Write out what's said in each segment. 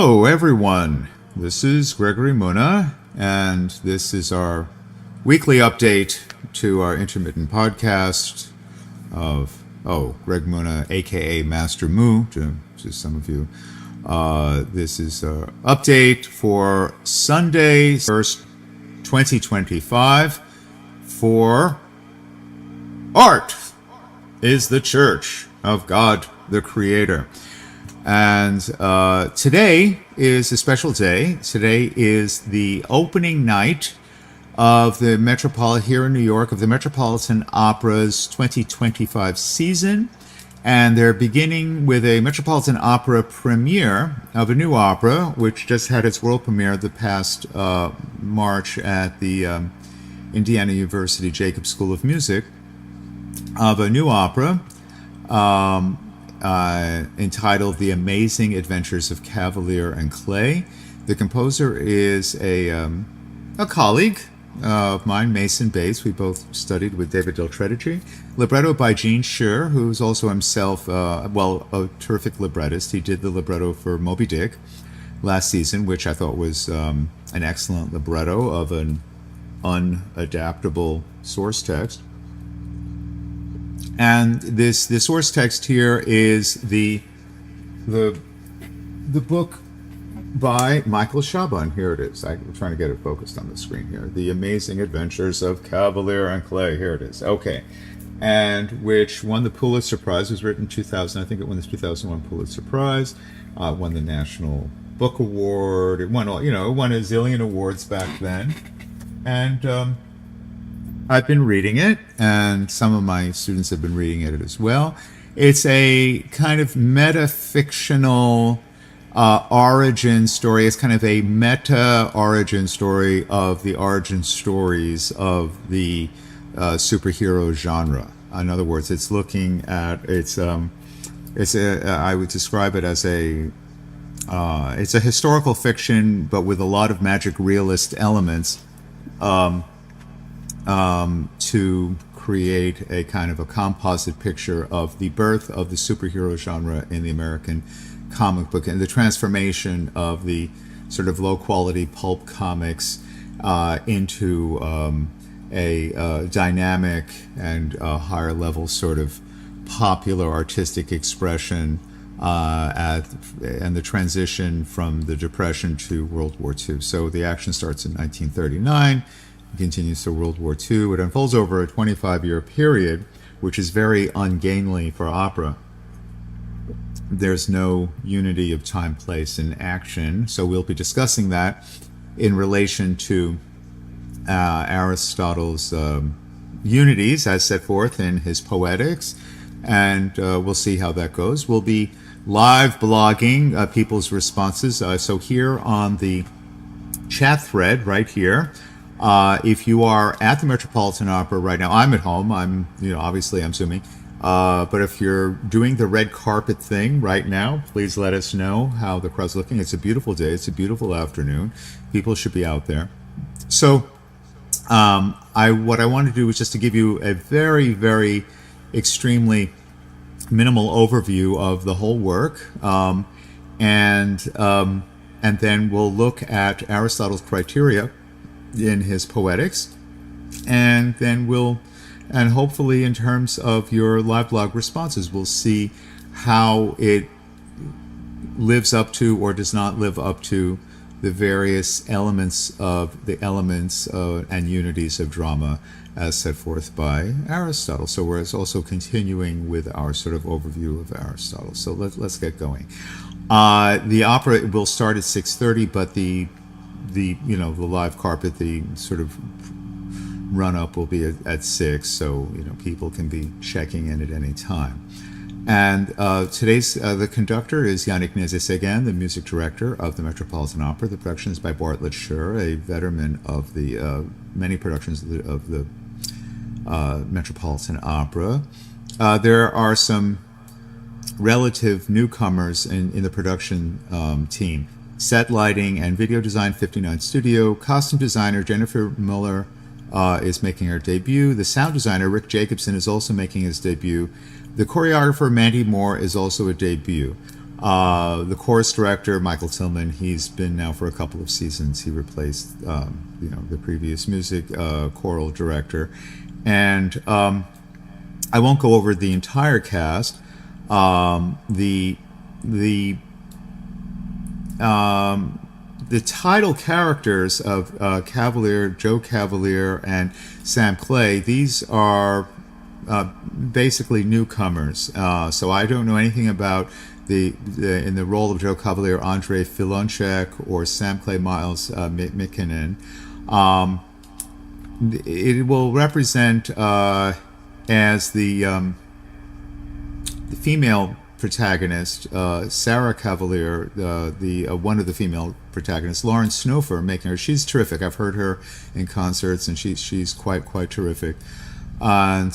Hello, everyone. This is Gregory Muna, and this is our weekly update to our intermittent podcast of, Greg Muna, aka Master Moo, to some of you. This is our update for Sunday, 1st, 2025, for Art is the Church of God the Creator. And today is a special day. Today is the opening night of the Metropolitan here in New York, of the Metropolitan Opera's 2025 season. And they're beginning with a Metropolitan Opera premiere of a new opera, which just had its world premiere the past March at the Indiana University Jacobs School of Music, of a new opera entitled The Amazing Adventures of Cavalier and Clay. The composer is a colleague of mine, Mason Bates. We both studied with David Del Tredici. Libretto by Gene Scher, who's also himself, a terrific librettist. He did the libretto for Moby Dick last season, which I thought was an excellent libretto of an unadaptable source text. And the source text here is the book by Michael Chabon. Here it is. I'm trying to get it focused on the screen here. The Amazing Adventures of Cavalier and Clay. Here it is. Okay. And which won the Pulitzer Prize. It was written in 2000. I think it won the 2001 Pulitzer Prize. Won the National Book Award. It won a zillion awards back then. And I've been reading it, and some of my students have been reading it as well. It's a kind of meta-fictional origin story. It's kind of a meta-origin story of the origin stories of the superhero genre. In other words, it's looking at I would describe it as it's a historical fiction, but with a lot of magic realist elements. To create a kind of a composite picture of the birth of the superhero genre in the American comic book and the transformation of the sort of low-quality pulp comics into a dynamic and higher-level sort of popular artistic expression and the transition from the Depression to World War II. So the action starts in 1939. Continues to World War II. It unfolds over a 25-year period, which is very ungainly for opera. There's no unity of time, place, and action. So we'll be discussing that in relation to Aristotle's unities as set forth in his Poetics, and we'll see how that goes. We'll be live blogging people's responses. So here on the chat thread right here, if you are at the Metropolitan Opera right now, I'm at home. Obviously I'm Zooming. But if you're doing the red carpet thing right now, please let us know how the crowd's looking. It's a beautiful day. It's a beautiful afternoon. People should be out there. So, what I want to do is just to give you a very, very extremely minimal overview of the whole work. And then we'll look at Aristotle's criteria in his Poetics, and then hopefully in terms of your live blog responses, we'll see how it lives up to or does not live up to the various elements and unities of drama as set forth by Aristotle. So we're also continuing with our sort of overview of Aristotle. So let's get going. The opera will start at 6:30, but the live carpet, the sort of run up will be at 6, so people can be checking in at any time. And today's the conductor is Yannick Nézet-Séguin, the music director of the Metropolitan Opera. The production is by Bartlett Scher, a veteran of the many productions of the Metropolitan Opera. There are some relative newcomers in the production team. Set lighting and video design, 59 Studio. Costume designer Jennifer Muller is making her debut. The sound designer Rick Jacobson is also making his debut. The choreographer Mandy Moore is also a debut. The chorus director, Michael Tillman, he's been now for a couple of seasons. He replaced, the previous music choral director. And I won't go over the entire cast. The title characters of Joe Cavalier, and Sam Clay, these are basically newcomers. So I don't know anything about in the role of Joe Cavalier, Andre Filonchek, or Sam Clay, Miles McKinnon. It will represent as the female protagonist, Sarah Cavalier, the one of the female protagonists, Lauren Snofer, making her. She's terrific. I've heard her in concerts, and she's quite terrific. And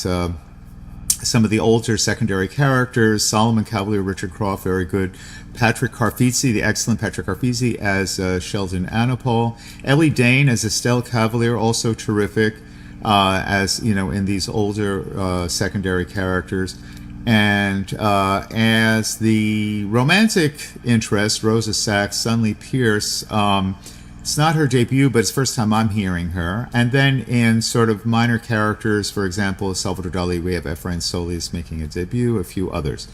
some of the older secondary characters: Solomon Cavalier, Richard Croft, very good. Patrick Carfizzi, the excellent Patrick Carfizzi, as Sheldon Anapol. Ellie Dane as Estelle Cavalier, also terrific, as in these older secondary characters. And as the romantic interest, Rosa Sachs, Sunley Pierce, it's not her debut, but it's the first time I'm hearing her. And then in sort of minor characters, for example, Salvador Dali, we have Efrain Solis making a debut, a few others.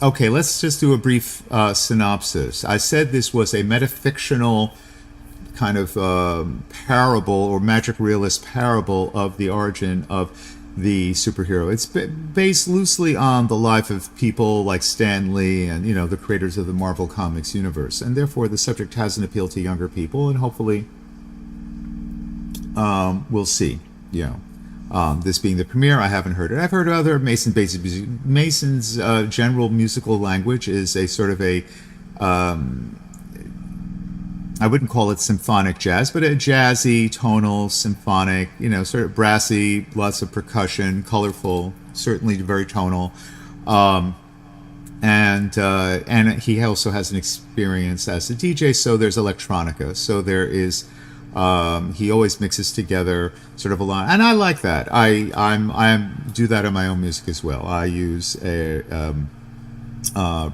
Okay, let's just do a brief synopsis. I said this was a metafictional kind of parable, or magic realist parable, of the origin of the superhero. It's based loosely on the life of people like Stan Lee and the creators of the Marvel Comics universe, and therefore the subject has an appeal to younger people, and hopefully we'll see. This being the premiere, I haven't heard it. I've heard other Mason basic music. Mason's general musical language is a sort of a I wouldn't call it symphonic jazz, but a jazzy, tonal, symphonic, sort of brassy, lots of percussion, colorful, certainly very tonal. And he also has an experience as a DJ, so there's electronica. So there is, he always mixes together sort of a lot, and I like that. I do that in my own music as well. I use a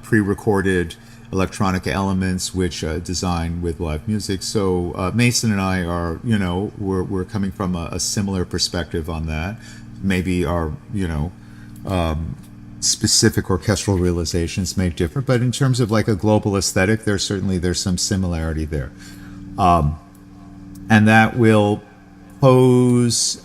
pre-recorded electronica elements, which design with live music. So Mason and I are, we're coming from a similar perspective on that. Maybe our, specific orchestral realizations may differ, but in terms of like a global aesthetic, there's some similarity there, and that will pose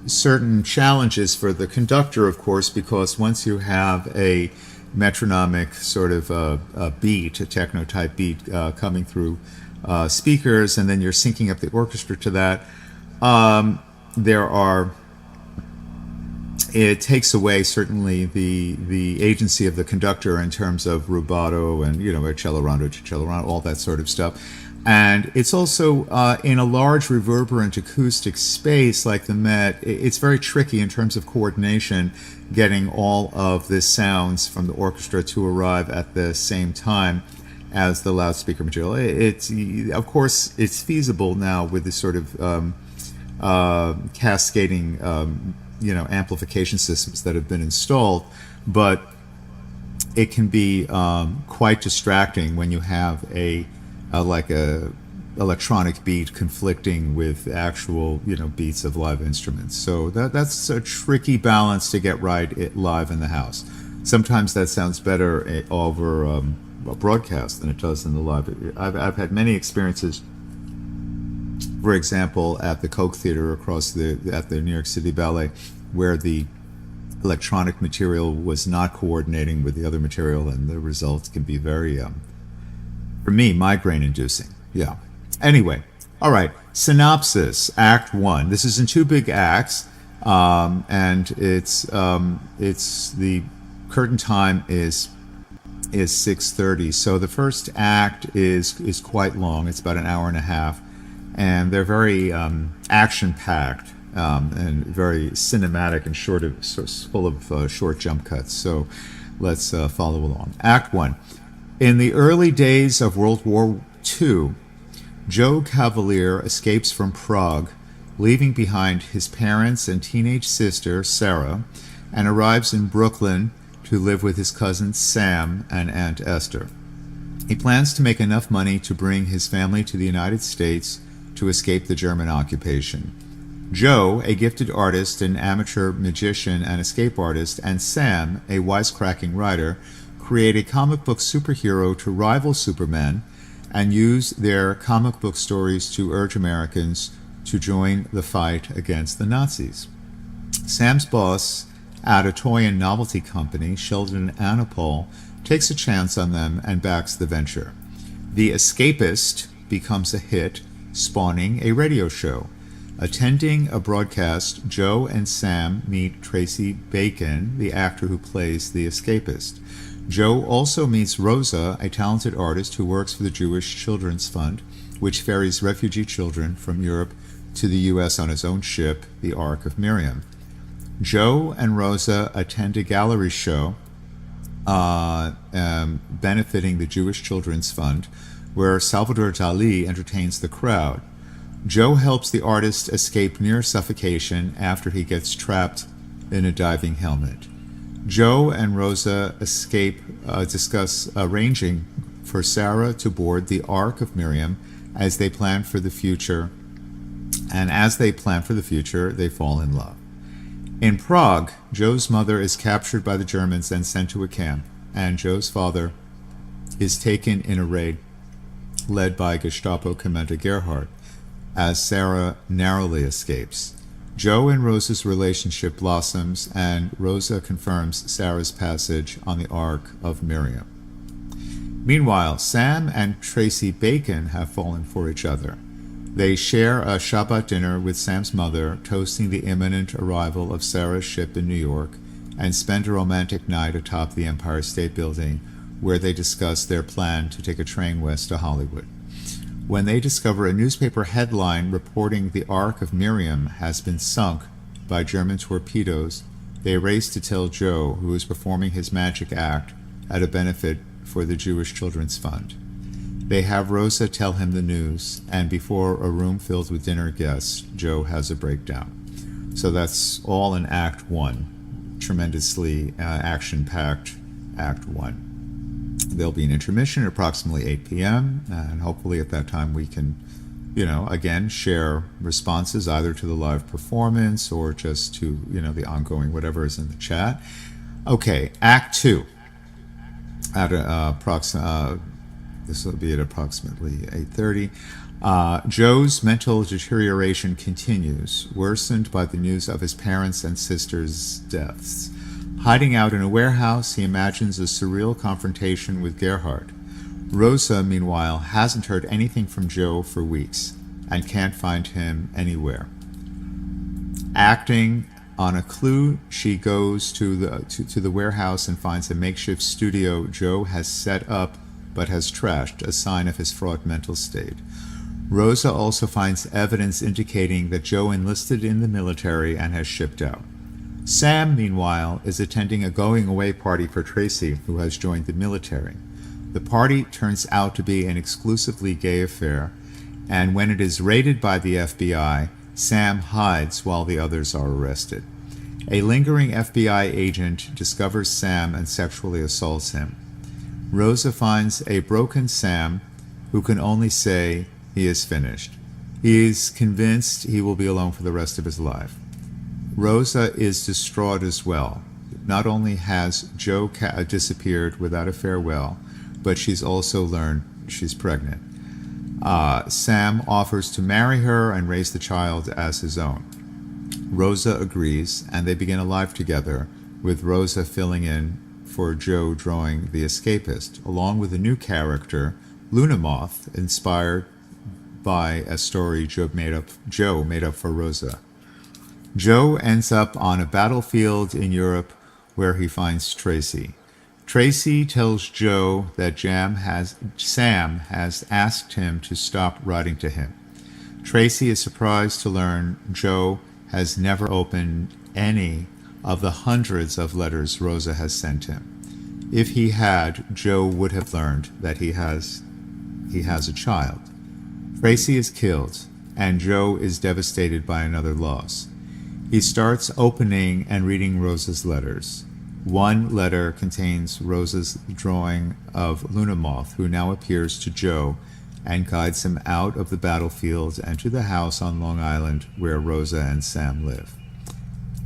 certain challenges for the conductor, of course, because once you have a metronomic sort of a beat, a techno type beat coming through speakers, and then you're syncing up the orchestra to that, it takes away certainly the agency of the conductor in terms of rubato and accelerando, all that sort of stuff. And it's also in a large reverberant acoustic space like the Met, it's very tricky in terms of coordination, getting all of the sounds from the orchestra to arrive at the same time as the loudspeaker material. Of course, it's feasible now with this sort of cascading, amplification systems that have been installed, but it can be quite distracting when you have a electronic beat conflicting with actual beats of live instruments. So that's a tricky balance to get right live in the house. Sometimes that sounds better over a broadcast than it does in the live. I've had many experiences, for example, at the Koch Theater at the New York City Ballet, where the electronic material was not coordinating with the other material, and the results can be very for me, migraine-inducing. Yeah. Anyway, all right. Synopsis, Act 1. This is in 2 big acts, and it's the curtain time is 6:30. So the first act is quite long. It's about an hour and a half, and they're very action-packed and very cinematic and full of short jump cuts. So let's follow along. Act 1. In the early days of World War II, Joe Cavalier escapes from Prague, leaving behind his parents and teenage sister, Sarah, and arrives in Brooklyn to live with his cousins Sam and Aunt Esther. He plans to make enough money to bring his family to the United States to escape the German occupation. Joe, a gifted artist, an amateur magician and escape artist, and Sam, a wisecracking writer, create a comic book superhero to rival Superman and use their comic book stories to urge Americans to join the fight against the Nazis. Sam's boss at a toy and novelty company, Sheldon Anapol, takes a chance on them and backs the venture. The Escapist becomes a hit, spawning a radio show. Attending a broadcast, Joe and Sam meet Tracy Bacon, the actor who plays the Escapist. Joe also meets Rosa, a talented artist who works for the Jewish Children's Fund, which ferries refugee children from Europe to the U.S. on his own ship, the Ark of Miriam. Joe and Rosa attend a gallery show benefiting the Jewish Children's Fund, where Salvador Dali entertains the crowd. Joe helps the artist escape near suffocation after he gets trapped in a diving helmet. Joe and Rosa discuss arranging for Sarah to board the Ark of Miriam as they plan for the future, and as they plan for the future, they fall in love. In Prague, Joe's mother is captured by the Germans and sent to a camp, and Joe's father is taken in a raid led by Gestapo Commander Gerhard, as Sarah narrowly escapes. Joe and Rosa's relationship blossoms, and Rosa confirms Sarah's passage on the Ark of Miriam. Meanwhile, Sam and Tracy Bacon have fallen for each other. They share a Shabbat dinner with Sam's mother, toasting the imminent arrival of Sarah's ship in New York, and spend a romantic night atop the Empire State Building, where they discuss their plan to take a train west to Hollywood. When they discover a newspaper headline reporting the Ark of Miriam has been sunk by German torpedoes, they race to tell Joe, who is performing his magic act at a benefit for the Jewish Children's Fund. They have Rosa tell him the news, and before a room filled with dinner guests, Joe has a breakdown. So that's all in Act 1. Tremendously action-packed Act 1. There'll be an intermission at approximately 8 p.m., and hopefully at that time we can, again, share responses either to the live performance or just to, the ongoing whatever is in the chat. Okay, Act 2. This will be at approximately 8:30. Joe's mental deterioration continues, worsened by the news of his parents' and sister's deaths. Hiding out in a warehouse, he imagines a surreal confrontation with Gerhard. Rosa, meanwhile, hasn't heard anything from Joe for weeks and can't find him anywhere. Acting on a clue, she goes to the warehouse and finds a makeshift studio Joe has set up but has trashed, a sign of his fraught mental state. Rosa also finds evidence indicating that Joe enlisted in the military and has shipped out. Sam, meanwhile, is attending a going-away party for Tracy, who has joined the military. The party turns out to be an exclusively gay affair, and when it is raided by the FBI, Sam hides while the others are arrested. A lingering FBI agent discovers Sam and sexually assaults him. Rosa finds a broken Sam who can only say he is finished. He is convinced he will be alone for the rest of his life. Rosa is distraught as well. Not only has Joe disappeared without a farewell, but she's also learned she's pregnant. Sam offers to marry her and raise the child as his own. Rosa agrees, and they begin a life together, with Rosa filling in for Joe drawing the Escapist, along with a new character, Luna Moth, inspired by a story Joe made up for Rosa. Joe ends up on a battlefield in Europe where he finds Tracy. Tracy tells Joe that Sam has asked him to stop writing to him. Tracy is surprised to learn Joe has never opened any of the hundreds of letters Rosa has sent him. If he had, Joe would have learned that he has a child. Tracy is killed, and Joe is devastated by another loss. He starts opening and reading Rosa's letters. One letter contains Rosa's drawing of Luna Moth, who now appears to Joe and guides him out of the battlefield and to the house on Long Island where Rosa and Sam live.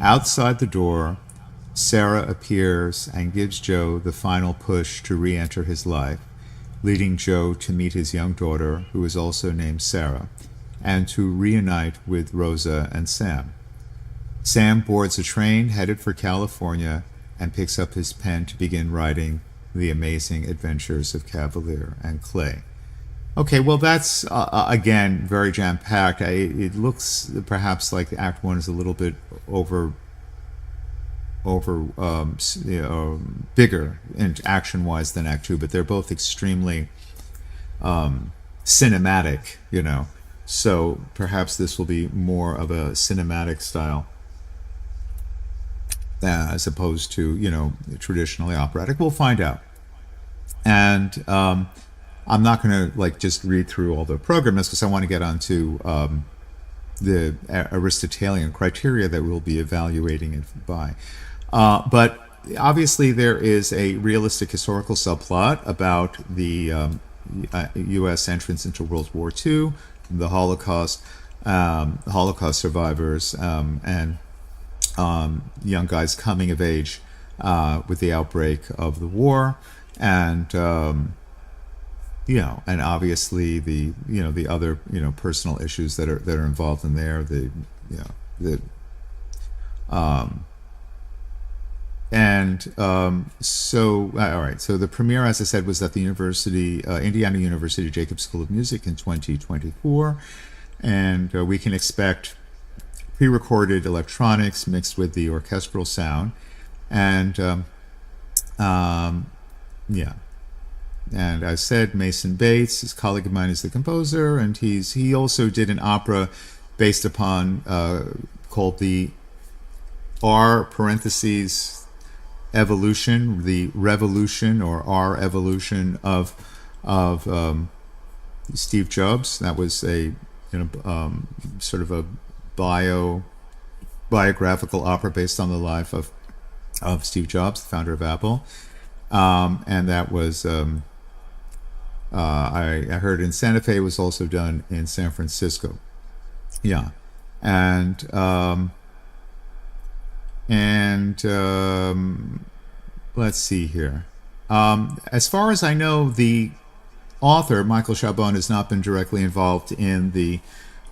Outside the door, Sarah appears and gives Joe the final push to re-enter his life, leading Joe to meet his young daughter, who is also named Sarah, and to reunite with Rosa and Sam. Sam boards a train headed for California and picks up his pen to begin writing The Amazing Adventures of Cavalier and Clay. Okay, well, that's, again, very jam-packed. It looks perhaps like Act 1 is a little bit bigger and action-wise than Act 2, but they're both extremely cinematic, So perhaps this will be more of a cinematic style as opposed to, traditionally operatic. We'll find out. And I'm not going to just read through all the programs because I want to get onto the Aristotelian criteria that we'll be evaluating it by. But obviously there is a realistic historical subplot about the U.S. entrance into World War II, the Holocaust survivors, and young guys coming of age with the outbreak of the war, and and obviously the other personal issues that are involved in there. So all right. So the premiere, as I said, was at the Indiana University Jacobs School of Music in 2024, and we can expect pre-recorded electronics mixed with the orchestral sound, and And I said Mason Bates, his colleague of mine, is the composer, and he also did an opera based upon called the R parentheses evolution, the revolution or R evolution of Steve Jobs. That was a sort of a biographical opera based on the life of Steve Jobs, the founder of Apple, and that was. I heard in Santa Fe. It was also done in San Francisco. Yeah, and let's see here. As far as I know, the author Michael Chabon has not been directly involved in the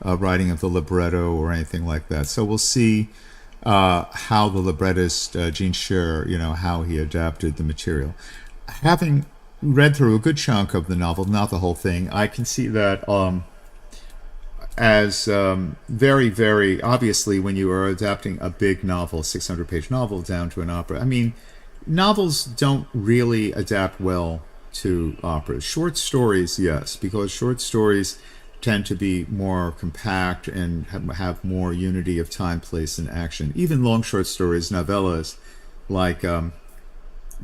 writing of the libretto or anything like that. So we'll see how the librettist Gene Scher, how he adapted the material. Having read through a good chunk of the novel, not the whole thing, I can see that as very, very obviously when you are adapting a big novel, 600-page novel, down to an opera. I mean, novels don't really adapt well to operas. Short stories, yes, because short stories tend to be more compact and have more unity of time, place, and action. Even long short stories, novellas, like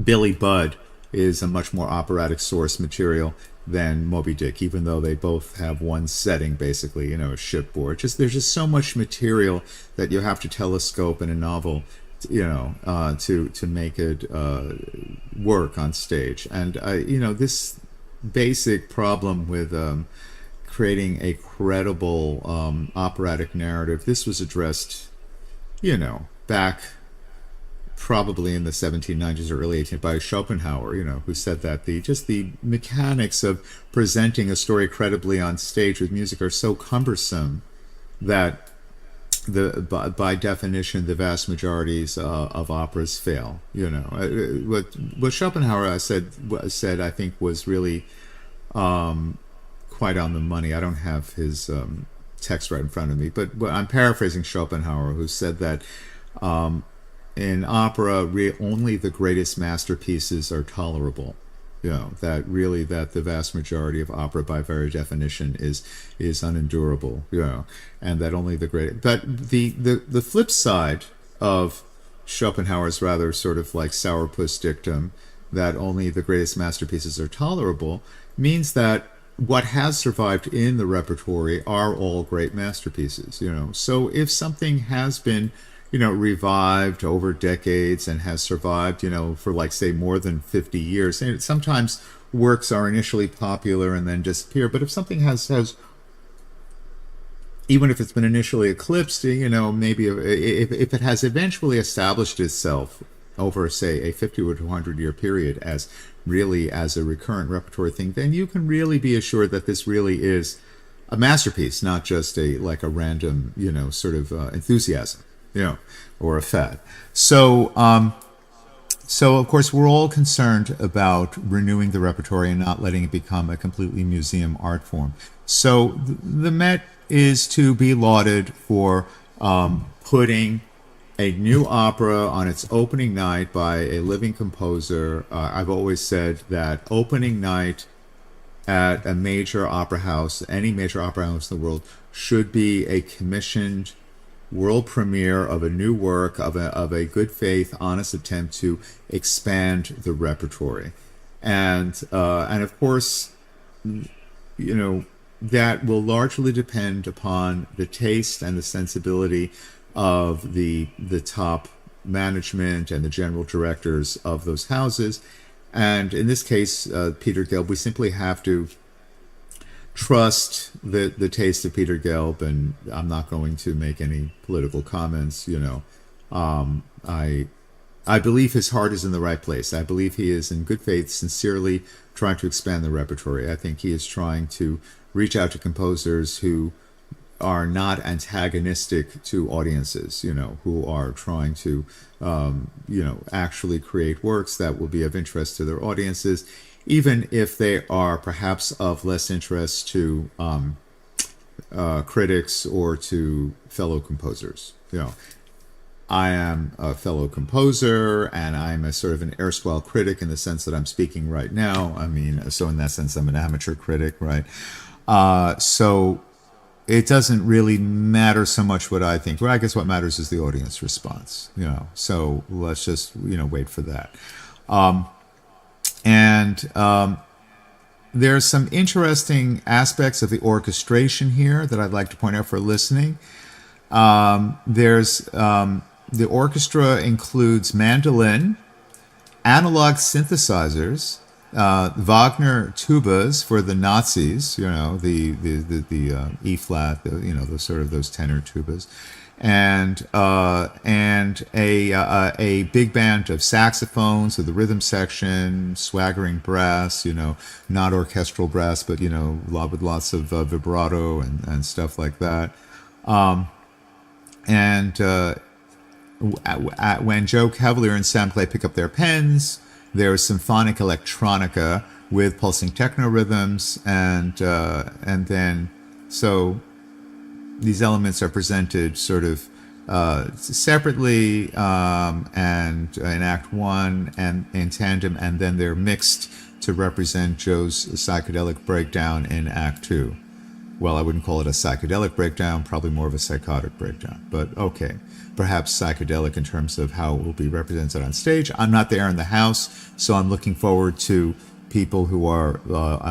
Billy Budd, is a much more operatic source material than Moby Dick, even though they both have one setting, basically, a shipboard. There's just so much material that you have to telescope in a novel, to make it work on stage. And this basic problem with creating a credible operatic narrative, this was addressed, back probably in the 1790s or early 1800s by Schopenhauer, who said that the mechanics of presenting a story credibly on stage with music are so cumbersome that by definition the vast majorities of operas fail. What Schopenhauer said I think was really quite on the money. I don't have his text right in front of me, but I'm paraphrasing Schopenhauer, who said that in opera, only the greatest masterpieces are tolerable. That the vast majority of opera, by very definition, is unendurable. And that only the great. But the flip side of Schopenhauer's rather sort of like sourpuss dictum, that only the greatest masterpieces are tolerable, means that what has survived in the repertory are all great masterpieces. So if something has been revived over decades and has survived, for like say more than 50 years. And sometimes works are initially popular and then disappear, but if something has even if it's been initially eclipsed, maybe if it has eventually established itself over, say, a 50 or 200-year period as a recurrent repertory thing, then you can really be assured that this really is a masterpiece, not just a random, sort of enthusiasm, or a fad. So of course we're all concerned about renewing the repertory and not letting it become a completely museum art form. So the Met is to be lauded for putting a new opera on its opening night by a living composer. I've always said that opening night at a major opera house, any major opera house in the world, should be a commissioned world premiere of a new work, of a good faith, honest attempt to expand the repertory. And of course, that will largely depend upon the taste and the sensibility of the top management and the general directors of those houses. And in this case, Peter Gelb, we simply have to trust the taste of Peter Gelb, and I'm not going to make any political comments. I believe his heart is in the right place. I believe he is in good faith, sincerely trying to expand the repertory. I think he is trying to reach out to composers who are not antagonistic to audiences, who are trying to, actually create works that will be of interest to their audiences, even if they are perhaps of less interest to critics or to fellow composers. I am a fellow composer, and I'm a sort of an erstwhile critic in the sense that I'm speaking right now. I mean, so in that sense, I'm an amateur critic, right? So it doesn't really matter so much what I think. Well, I guess what matters is the audience response, So let's just, wait for that. There's some interesting aspects of the orchestration here that I'd like to point out for listening. The orchestra includes mandolin, analog synthesizers, Wagner tubas for the Nazis, the E flat, those sort of those tenor tubas, and a big band of saxophones, so the rhythm section, swaggering brass, not orchestral brass, but with lots of vibrato and stuff like that. When Joe Cavalier and Sam Clay pick up their pens, there's symphonic electronica with pulsing techno rhythms, and then so these elements are presented sort of separately and in Act 1 and in tandem, and then they're mixed to represent Joe's psychedelic breakdown in Act 2. Well, I wouldn't call it a psychedelic breakdown, probably more of a psychotic breakdown, but okay. Perhaps psychedelic in terms of how it will be represented on stage. I'm not there in the house, so I'm looking forward to people who are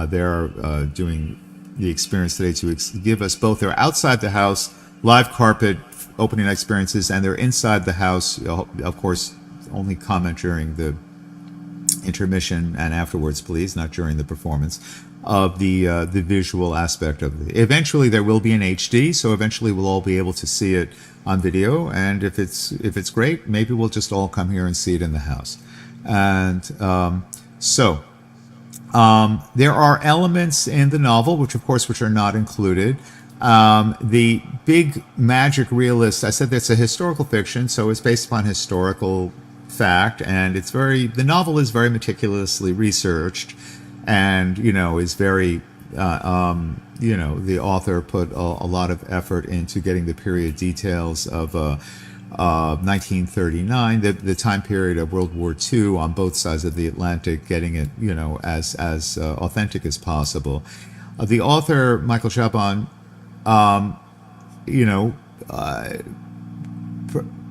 there doing the experience today to give us both their outside the house, live carpet opening experiences, and their inside the house, of course, only comment during the intermission and afterwards, please, not during the performance, of the visual aspect of it. Eventually there will be an HD, so eventually we'll all be able to see it on video, and if it's great, maybe we'll just all come here and see it in the house. And there are elements in the novel which are not included. The big magic realist, I said that's a historical fiction, so it's based upon historical fact, and the novel is very meticulously researched, and is very the author put a lot of effort into getting the period details of 1939, the time period of World War II on both sides of the Atlantic, getting it as authentic as possible. The author Michael Chabon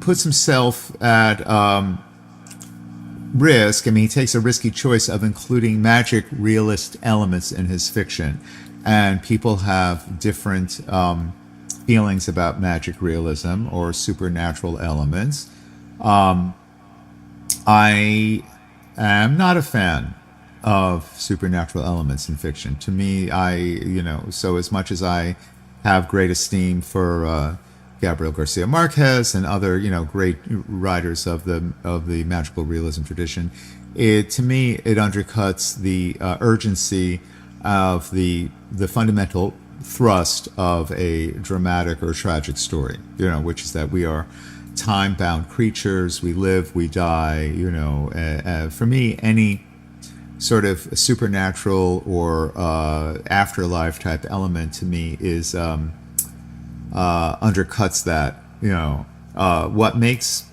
puts himself at risk. I mean, he takes a risky choice of including magic realist elements in his fiction, and people have different feelings about magic realism or supernatural elements. I am not a fan of supernatural elements in fiction. To me, so as much as I have great esteem for Gabriel Garcia Marquez and other, great writers of the magical realism tradition, to me it undercuts the urgency of the fundamental thrust of a dramatic or tragic story, which is that we are time-bound creatures. We live, we die. For me, any sort of supernatural or afterlife type element to me is undercuts that. What makes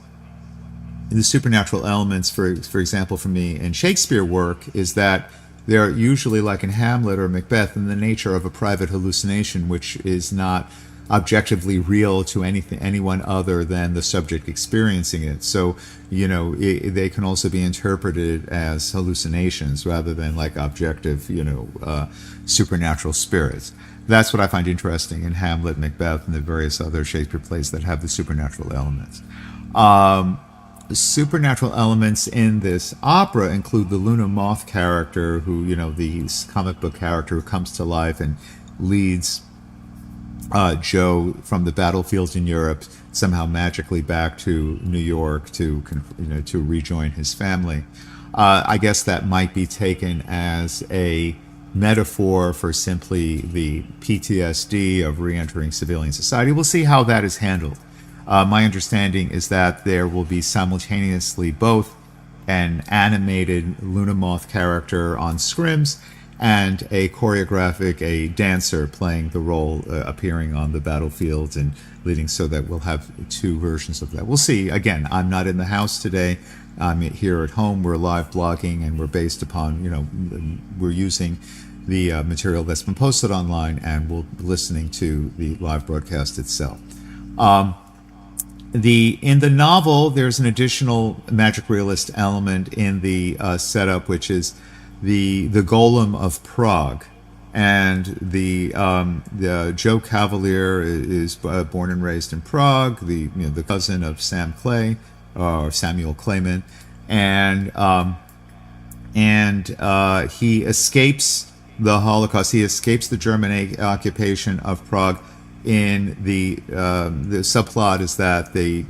the supernatural elements, for example, for me in Shakespeare work, is that they're usually, like in Hamlet or Macbeth, in the nature of a private hallucination, which is not objectively real to anyone other than the subject experiencing it. So, they can also be interpreted as hallucinations rather than like objective, supernatural spirits. That's what I find interesting in Hamlet, Macbeth, and the various other Shakespeare plays that have the supernatural elements. Supernatural elements in this opera include the Luna Moth character, who, the comic book character who comes to life and leads Joe from the battlefields in Europe somehow magically back to New York to rejoin his family. I guess that might be taken as a metaphor for simply the PTSD of re-entering civilian society. We'll see how that is handled. My understanding is that there will be simultaneously both an animated Luna Moth character on scrims and a dancer playing the role, appearing on the battlefield and leading, so that we'll have two versions of that. We'll see. Again, I'm not in the house today. I'm here at home. We're live blogging, and we're based upon, we're using the material that's been posted online, and we're listening to the live broadcast itself. In the novel, there's an additional magic realist element in the setup, which is the Golem of Prague, and the Joe Cavalier is born and raised in Prague, the cousin of Sam Clay or Samuel Clayman, and he escapes the Holocaust. He escapes the German occupation of Prague. In the subplot is that the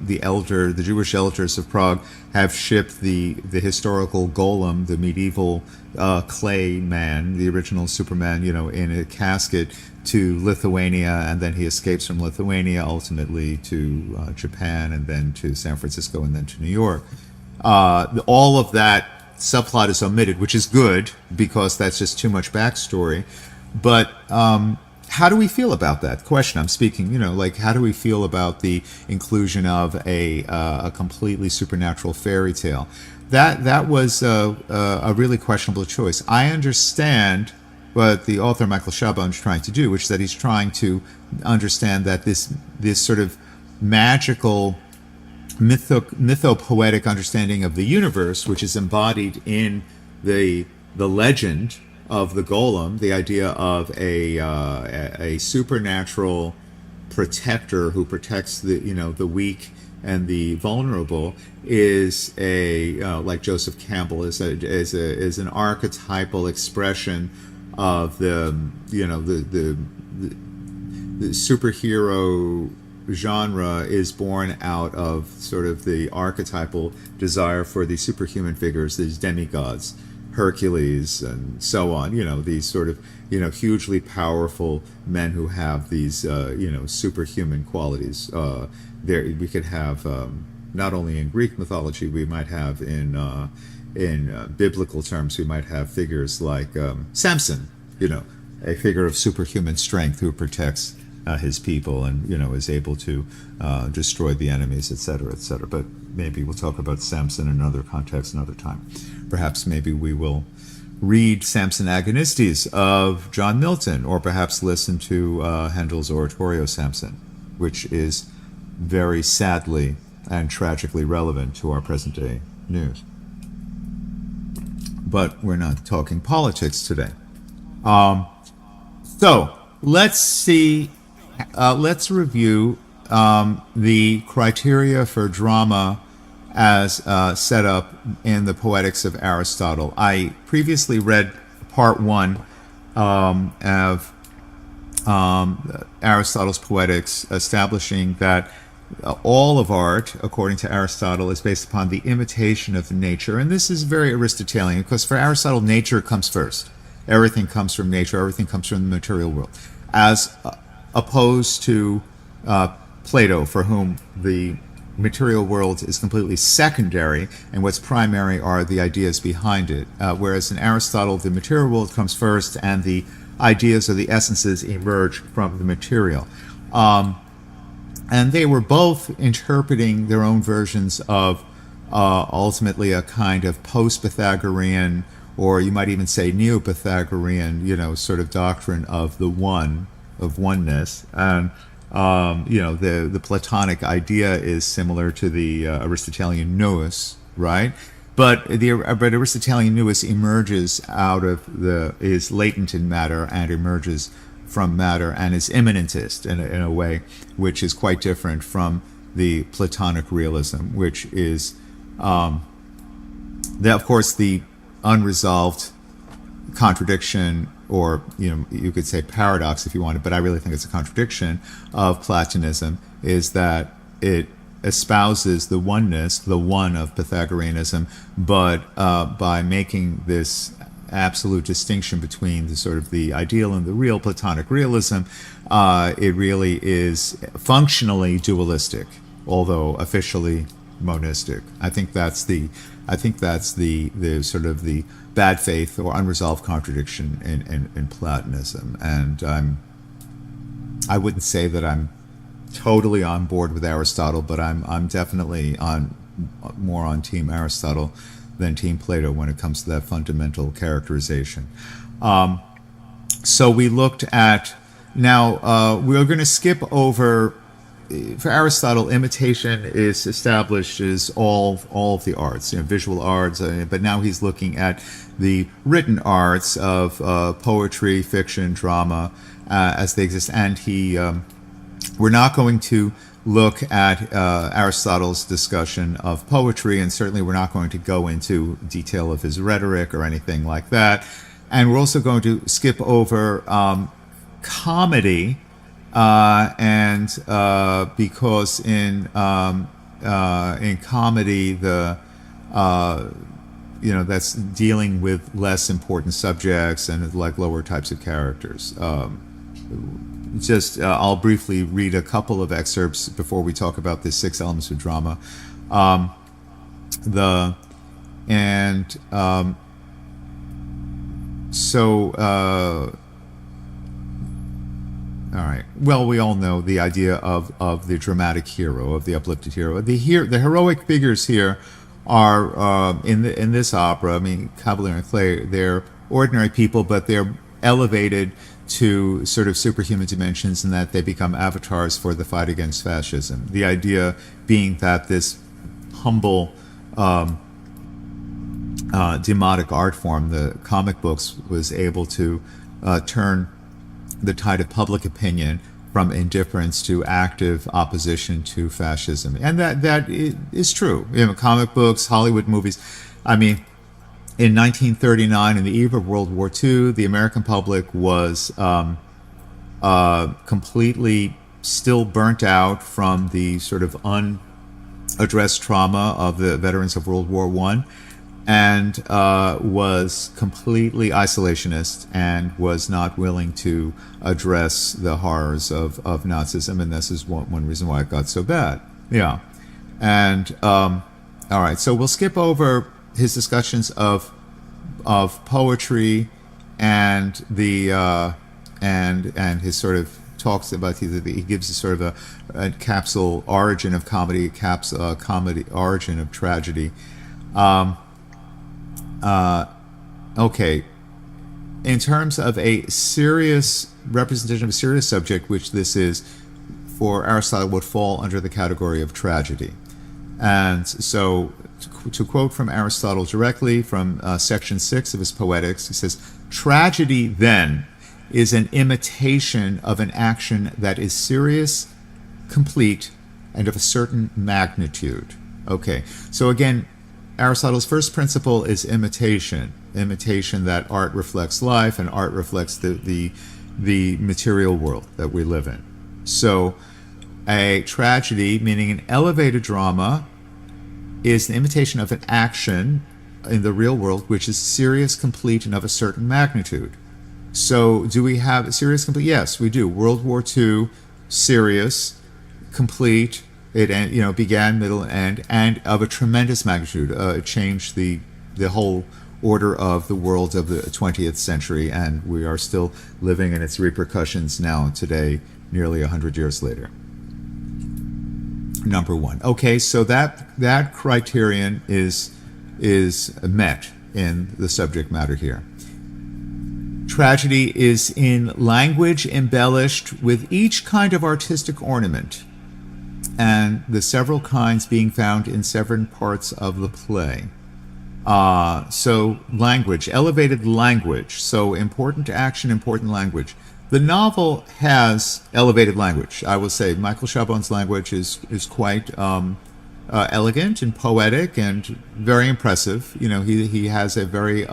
Jewish elders of Prague have shipped the historical golem, the medieval clay man, the original Superman, in a casket to Lithuania, and then he escapes from Lithuania ultimately to Japan, and then to San Francisco, and then to New York. All of that subplot is omitted, which is good because that's just too much backstory. But how do we feel about that question? I'm speaking, how do we feel about the inclusion of a completely supernatural fairy tale? That was a really questionable choice. I understand what the author Michael Chabon is trying to do, which is that he's trying to understand that this sort of magical mythopoetic understanding of the universe, which is embodied in the legend of the golem, the idea of a supernatural protector who protects the weak and the vulnerable, is like Joseph Campbell is an archetypal expression of the superhero genre is born out of sort of the archetypal desire for the superhuman figures, these demigods, Hercules and so on, these sort of, hugely powerful men who have these, superhuman qualities. We could have, not only in Greek mythology, we might have in biblical terms, we might have figures like Samson, a figure of superhuman strength who protects his people and, is able to destroy the enemies, etc., etc. But maybe we'll talk about Samson in another context another time. Perhaps maybe we will read Samson Agonistes of John Milton, or perhaps listen to Handel's oratorio Samson, which is very sadly and tragically relevant to our present-day news. But we're not talking politics today. So let's see let's review the criteria for drama as set up in the Poetics of Aristotle. I previously read part one of Aristotle's Poetics, establishing that all of art, according to Aristotle, is based upon the imitation of nature. And this is very Aristotelian, because for Aristotle, nature comes first. Everything comes from nature, everything comes from the material world. As opposed to Plato, for whom the material world is completely secondary, and what's primary are the ideas behind it. Whereas in Aristotle, the material world comes first, and the ideas or the essences emerge from the material. And they were both interpreting their own versions of ultimately a kind of post-Pythagorean, or you might even say neo-Pythagorean, sort of doctrine of the one, of oneness. And the Platonic idea is similar to the Aristotelian nous, right? But Aristotelian nous emerges is latent in matter and emerges from matter, and is immanentist in a way which is quite different from the Platonic realism, which is, of course, the unresolved contradiction, or you could say paradox if you wanted, but I really think it's a contradiction of Platonism, is that it espouses the oneness, the one of Pythagoreanism, but by making this absolute distinction between the sort of the ideal and the real, Platonic realism, it really is functionally dualistic, although officially monistic. I think that's the sort of the bad faith or unresolved contradiction in Platonism. And I wouldn't say that I'm totally on board with Aristotle, but I'm definitely more on Team Aristotle than Team Plato when it comes to that fundamental characterization. So we looked at, now we're going to skip over, for Aristotle, imitation is established as all of the arts, visual arts, but now he's looking at the written arts of poetry, fiction, drama, as they exist. And we're not going to look at Aristotle's discussion of poetry, and certainly we're not going to go into detail of his rhetoric or anything like that. And we're also going to skip over comedy, and because in comedy that's dealing with less important subjects and like lower types of characters. I'll briefly read a couple of excerpts before we talk about the 6 elements of drama. All right. Well, we all know the idea of the dramatic hero, of the uplifted hero. The heroic figures here are in this opera. I mean, Cavalier and Clay, they're ordinary people, but they're elevated to sort of superhuman dimensions, in that they become avatars for the fight against fascism. The idea being that this humble demotic art form, the comic books, was able to turn the tide of public opinion from indifference to active opposition to fascism. And that is true. Comic books, Hollywood movies. I mean, in 1939, in the eve of World War II, the American public was completely still burnt out from the sort of unaddressed trauma of the veterans of World War I, and was completely isolationist and was not willing to address the horrors of Nazism, and this is one reason why it got so bad. Yeah. And all right, so we'll skip over his discussions of poetry and the and his sort of talks about he gives a sort of a capsule origin of comedy, comedy origin of tragedy. Okay, in terms of a serious representation of a serious subject, which this is, for Aristotle, would fall under the category of tragedy. And so, to quote from Aristotle directly from section 6 of his Poetics, he says, "Tragedy, then, is an imitation of an action that is serious, complete, and of a certain magnitude. Okay, so again, Aristotle's first principle is imitation. Imitation that art reflects life and art reflects the material world that we live in. So a tragedy, meaning an elevated drama, is an imitation of an action in the real world which is serious, complete, and of a certain magnitude. So do we have serious, complete? Yes, we do. World War II, serious, complete. It began, middle, and end, and of a tremendous magnitude. It changed the whole order of the world of the 20th century, and we are still living in its repercussions now, today, nearly 100 years later. Number one. Okay, so that criterion is met in the subject matter here. Tragedy is in language embellished with each kind of artistic ornament, and the several kinds being found in several parts of the play. So language, elevated language. So important action, important language. The novel has elevated language. I will say Michael Chabon's language is quite elegant and poetic and very impressive. He has a very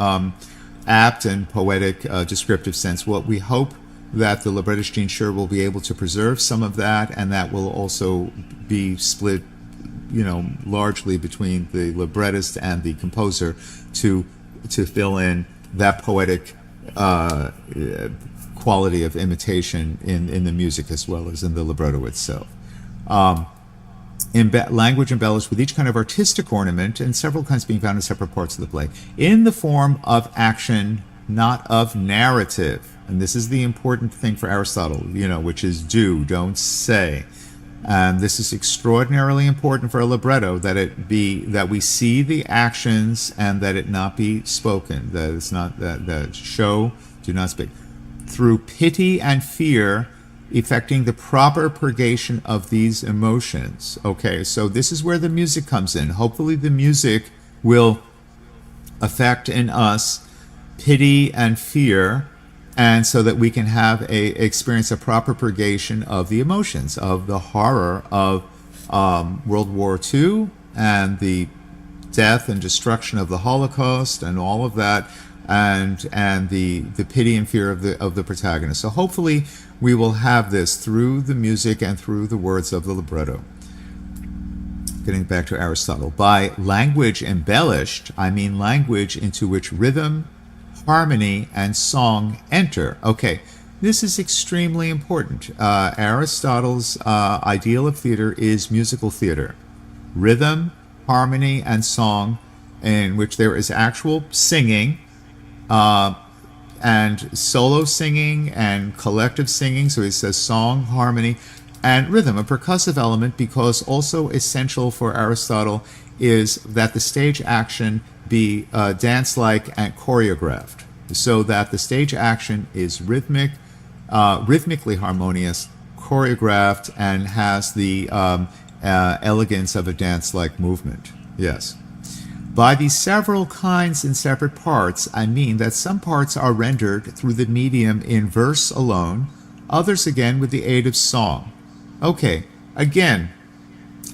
apt and poetic descriptive sense. What we hope that the librettist Gene Scher will be able to preserve some of that, and that will also be split, largely between the librettist and the composer to fill in that poetic quality of imitation in the music as well as in the libretto itself. Language embellished with each kind of artistic ornament, and several kinds being found in separate parts of the play, in the form of action, not of narrative. And this is the important thing for Aristotle, which is do, don't say. And this is extraordinarily important for a libretto, that we see the actions and that it not be spoken, that it's not that show, do not speak. Through pity and fear, effecting the proper purgation of these emotions. Okay, so this is where the music comes in. Hopefully the music will affect in us pity and fear, and so that we can experience a proper purgation of the emotions, of the horror of World War II and the death and destruction of the Holocaust and all of that, and the pity and fear of the protagonist. So hopefully we will have this through the music and through the words of the libretto. Getting back to Aristotle, by language embellished, I mean language into which rhythm, harmony, and song enter. Okay, this is extremely important. Aristotle's ideal of theater is musical theater. Rhythm, harmony, and song, in which there is actual singing, and solo singing and collective singing. So he says song, harmony, and rhythm, a percussive element, because also essential for Aristotle is that the stage action be dance-like and choreographed, so that the stage action is rhythmically harmonious, choreographed, and has the elegance of a dance-like movement. Yes. By these several kinds and separate parts, I mean that some parts are rendered through the medium in verse alone, others again with the aid of song. Okay, again,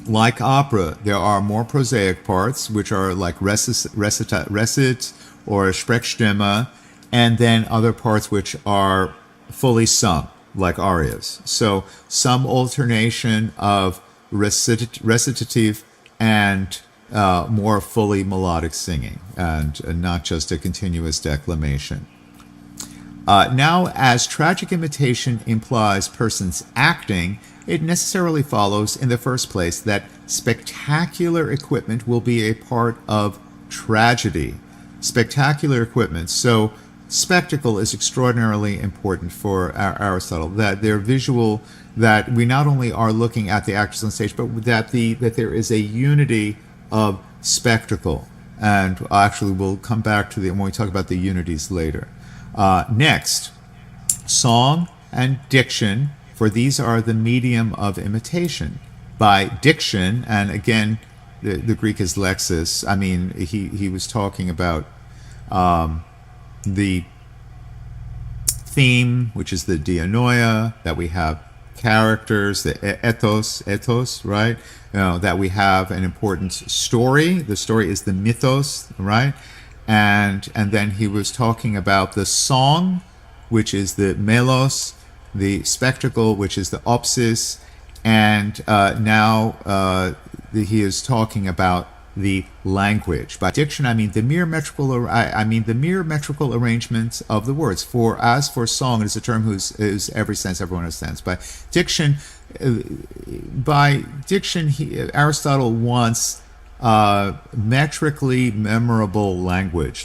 like opera, there are more prosaic parts, which are like recit or Sprechstimme, and then other parts which are fully sung, like arias. So some alternation of recitative and more fully melodic singing, and not just a continuous declamation. Now, as tragic imitation implies persons acting, it necessarily follows, in the first place, that spectacular equipment will be a part of tragedy. Spectacular equipment. So, spectacle is extraordinarily important for Aristotle. That they're visual. That we not only are looking at the actors on stage, but that there is a unity of spectacle. And actually, we'll come back to when we talk about the unities later. Next, song and diction, for these are the medium of imitation. By diction, and again, the Greek is lexis. I mean, he was talking about the theme, which is the dianoia, that we have characters, the ethos, right? That we have an important story. The story is the mythos, right? And then he was talking about the song, which is the melos, the spectacle, which is the opsis, and now he is talking about the language. By diction, I mean the mere metrical arrangements of the words. As for song, it is a term whose every sense everyone understands. By diction, Aristotle wants metrically memorable language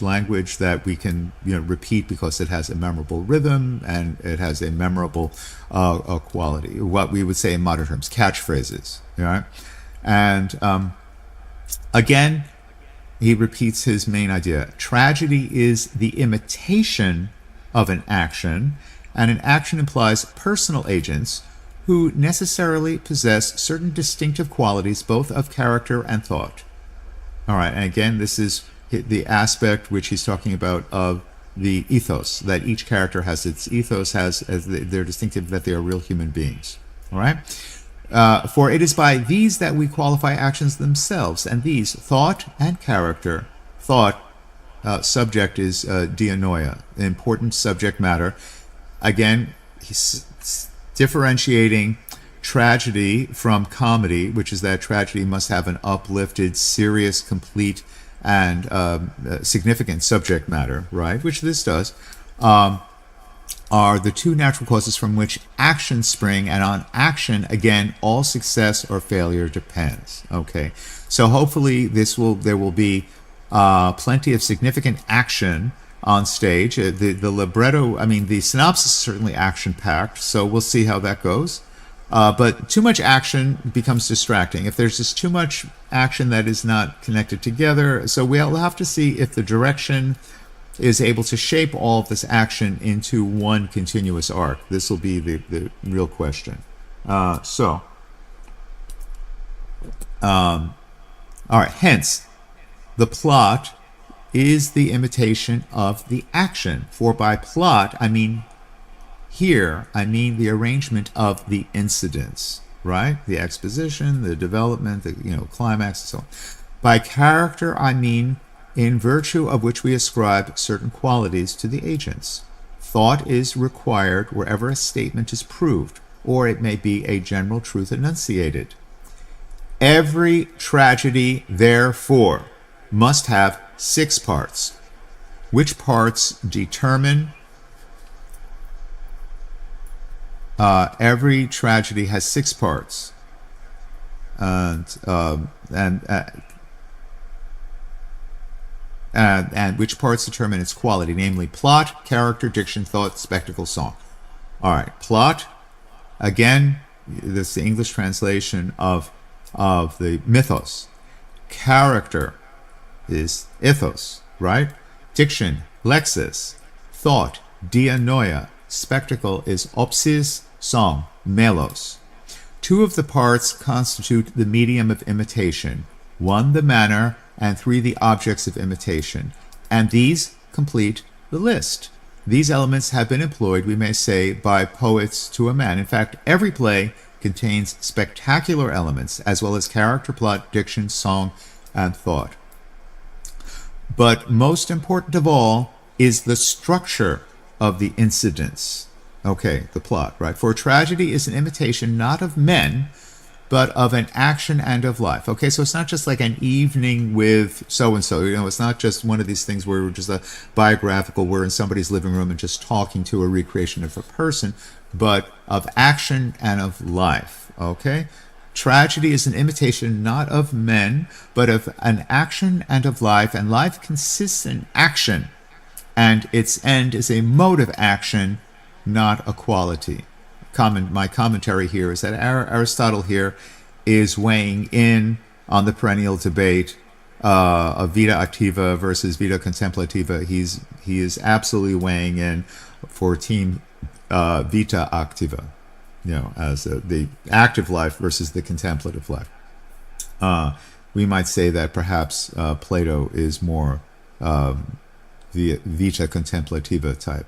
that we can repeat because it has a memorable rhythm and it has a memorable quality. What we would say in modern terms, catchphrases. Right? And again, he repeats his main idea. Tragedy is the imitation of an action, and an action implies personal agents who necessarily possess certain distinctive qualities both of character and thought. All right, and again, this is the aspect which he's talking about of the ethos, that each character has its ethos, they're distinctive, that they are real human beings. All right? For it is by these that we qualify actions themselves, and these, thought and character. Thought, subject is dianoia, important subject matter. Again, he's differentiating tragedy from comedy, which is that tragedy must have an uplifted, serious, complete, and significant subject matter, right? Which this does. Are the two natural causes from which actions spring, and on action, again, all success or failure depends. Okay, so hopefully there will be plenty of significant action on stage. The libretto, the synopsis is certainly action-packed, so we'll see how that goes. But too much action becomes distracting. If there's just too much action that is not connected together, so we'll have to see if the direction is able to shape all of this action into one continuous arc. This will be the real question. All right, hence, the plot is the imitation of the action. For by plot, I mean the arrangement of the incidents, right? The exposition, the development, the climax, and so on. By character, I mean in virtue of which we ascribe certain qualities to the agents. Thought is required wherever a statement is proved, or it may be a general truth enunciated. Every tragedy, therefore, must have 6 parts, which parts determine. Every tragedy has 6 parts, and which parts determine its quality, namely plot, character, diction, thought, spectacle, song. All right, plot. Again, this is the English translation of the mythos. Character is ethos, right? Diction, lexis. Thought, dianoia. Spectacle is opsis, song, melos. 2 of the parts constitute the medium of imitation, 1 the manner, and 3 the objects of imitation, and these complete the list. These elements have been employed, we may say, by poets to a man. In fact, every play contains spectacular elements, as well as character, plot, diction, song, and thought. But most important of all is the structure of the incidents. Okay, the plot, right? For tragedy is an imitation not of men, but of an action and of life. Okay, so it's not just like an evening with so-and-so. It's not just one of these things where we're just a biographical, we're in somebody's living room and just talking to a recreation of a person, but of action and of life. Okay? Tragedy is an imitation not of men, but of an action and of life, and life consists in action, and its end is a mode of action, not a quality. My commentary here is that Aristotle here is weighing in on the perennial debate of vita activa versus vita contemplativa. He is absolutely weighing in for team vita activa, as the active life versus the contemplative life. We might say that perhaps Plato is more the vita contemplativa type.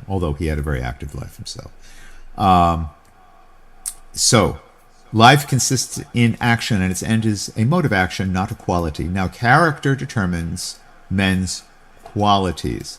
although he had a very active life himself. So, life consists in action, and its end is a mode of action, not a quality. Now, character determines men's qualities,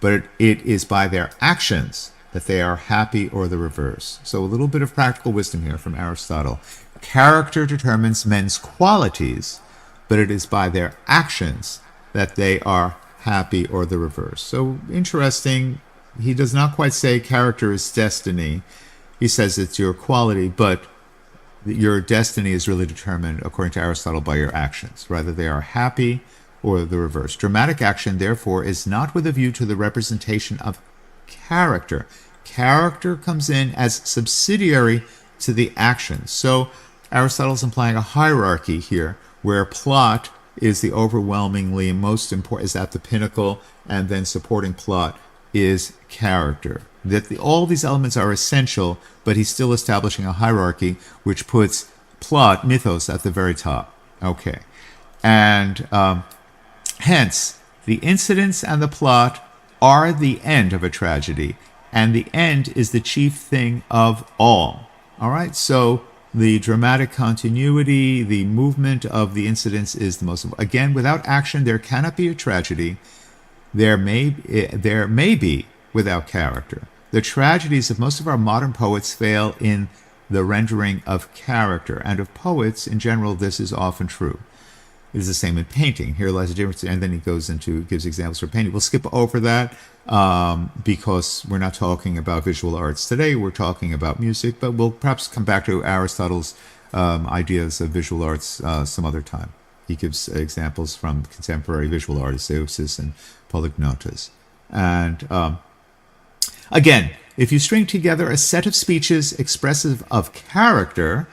but it is by their actions that they are happy or the reverse. So, a little bit of practical wisdom here from Aristotle. Character determines men's qualities, but it is by their actions that they are happy or the reverse. So, interesting. He does not quite say character is destiny. He says it's your quality, but your destiny is really determined, according to Aristotle, by your actions. Rather, they are happy or the reverse. Dramatic action, therefore, is not with a view to the representation of character. Character comes in as subsidiary to the action. So Aristotle's implying a hierarchy here, where plot is the overwhelmingly most important, is at the pinnacle, and then supporting plot is character. That all these elements are essential, but he's still establishing a hierarchy which puts plot, mythos, at the very top. Okay. And hence, the incidents and the plot are the end of a tragedy, and the end is the chief thing of all. All right? So the dramatic continuity, the movement of the incidents is the most important. Again, without action, there cannot be a tragedy. There may be without character. The tragedies of most of our modern poets fail in the rendering of character, and of poets in general this is often true. It is the same in painting. Here lies a difference, and then he gives examples for painting. We'll skip over that because we're not talking about visual arts today. We're talking about music, but we'll perhaps come back to Aristotle's ideas of visual arts some other time. He gives examples from contemporary visual artists, Zeuxis and Polygnotus. And again, if you string together a set of speeches expressive of character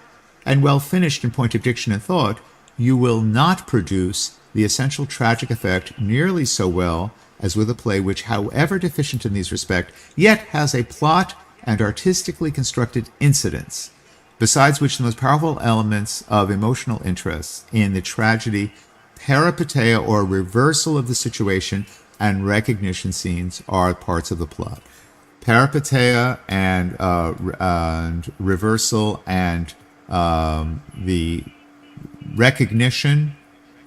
and well finished in point of diction and thought, you will not produce the essential tragic effect nearly so well as with a play which, however deficient in these respects, yet has a plot and artistically constructed incidents, besides which the most powerful elements of emotional interest in the tragedy, peripeteia or reversal of the situation, and recognition scenes are parts of the plot. Peripeteia and reversal and the recognition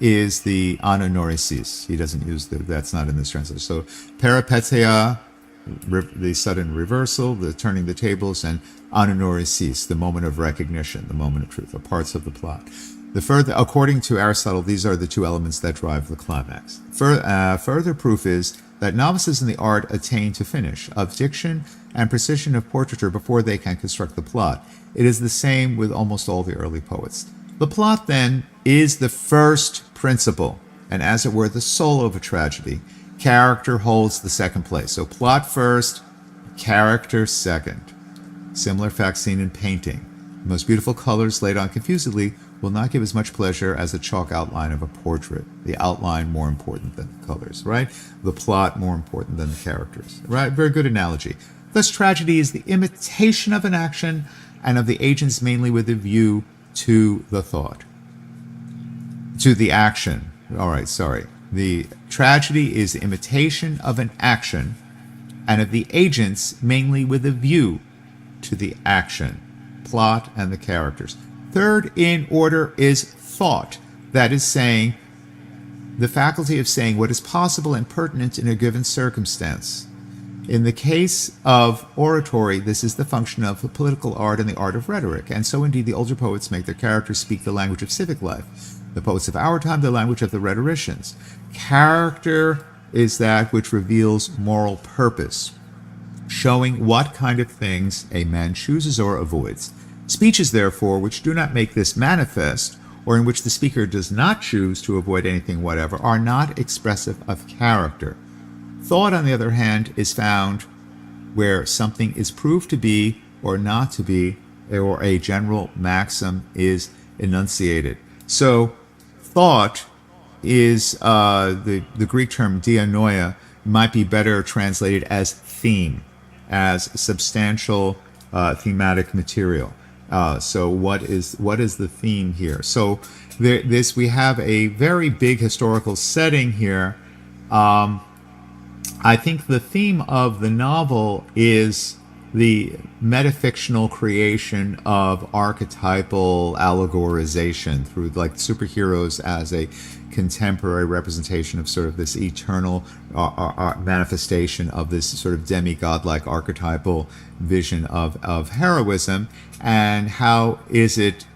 is the ananorisis. He doesn't use that's not in this translation. So peripeteia, the sudden reversal, the turning the tables, and ananorisis, the moment of recognition, the moment of truth, are parts of the plot. According to Aristotle, these are the two elements that drive the climax. Further proof is that novices in the art attain to finish of diction and precision of portraiture before they can construct the plot. It is the same with almost all the early poets. The plot, then, is the first principle, and as it were, the soul of a tragedy. Character holds the second place. So plot first, character second. Similar fact seen in painting. The most beautiful colors laid on confusedly will not give as much pleasure as the chalk outline of a portrait. The outline more important than the colors, right? The plot more important than the characters, right? Very good analogy. Thus, tragedy is the imitation of an action and of the agents mainly with a view to the thought, to the action. All right, sorry. The tragedy is the imitation of an action and of the agents mainly with a view to the action, plot, and the characters. Third in order is thought, that is saying, the faculty of saying what is possible and pertinent in a given circumstance. In the case of oratory, this is the function of the political art and the art of rhetoric, and so indeed the older poets make their characters speak the language of civic life. The poets of our time, the language of the rhetoricians. Character is that which reveals moral purpose, showing what kind of things a man chooses or avoids. Speeches, therefore, which do not make this manifest, or in which the speaker does not choose to avoid anything whatever, are not expressive of character. Thought, on the other hand, is found where something is proved to be or not to be, or a general maxim is enunciated. So, thought is the Greek term dianoia, might be better translated as theme, as substantial thematic material. So what is the theme here? So we have a very big historical setting here. I think the theme of the novel is the metafictional creation of archetypal allegorization through like superheroes as a contemporary representation of sort of this eternal manifestation of this sort of demigod-like archetypal vision of heroism, and how is it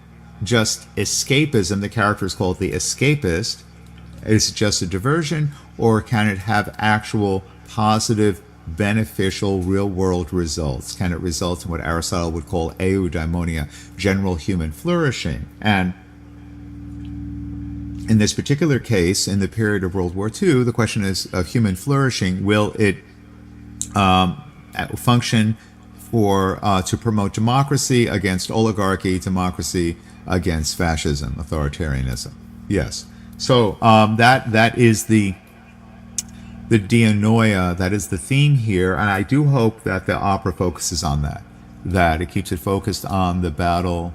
just escapism? The character is called the escapist. Is it just a diversion, or can it have actual positive, beneficial, real-world results? Can it result in what Aristotle would call eudaimonia, general human flourishing? And in this particular case, in the period of World War II, the question is of human flourishing. Will it function to promote democracy against oligarchy, democracy against fascism, authoritarianism? Yes. So that is the dianoia, that is the theme here, and I do hope that the opera focuses on that it keeps it focused on the battle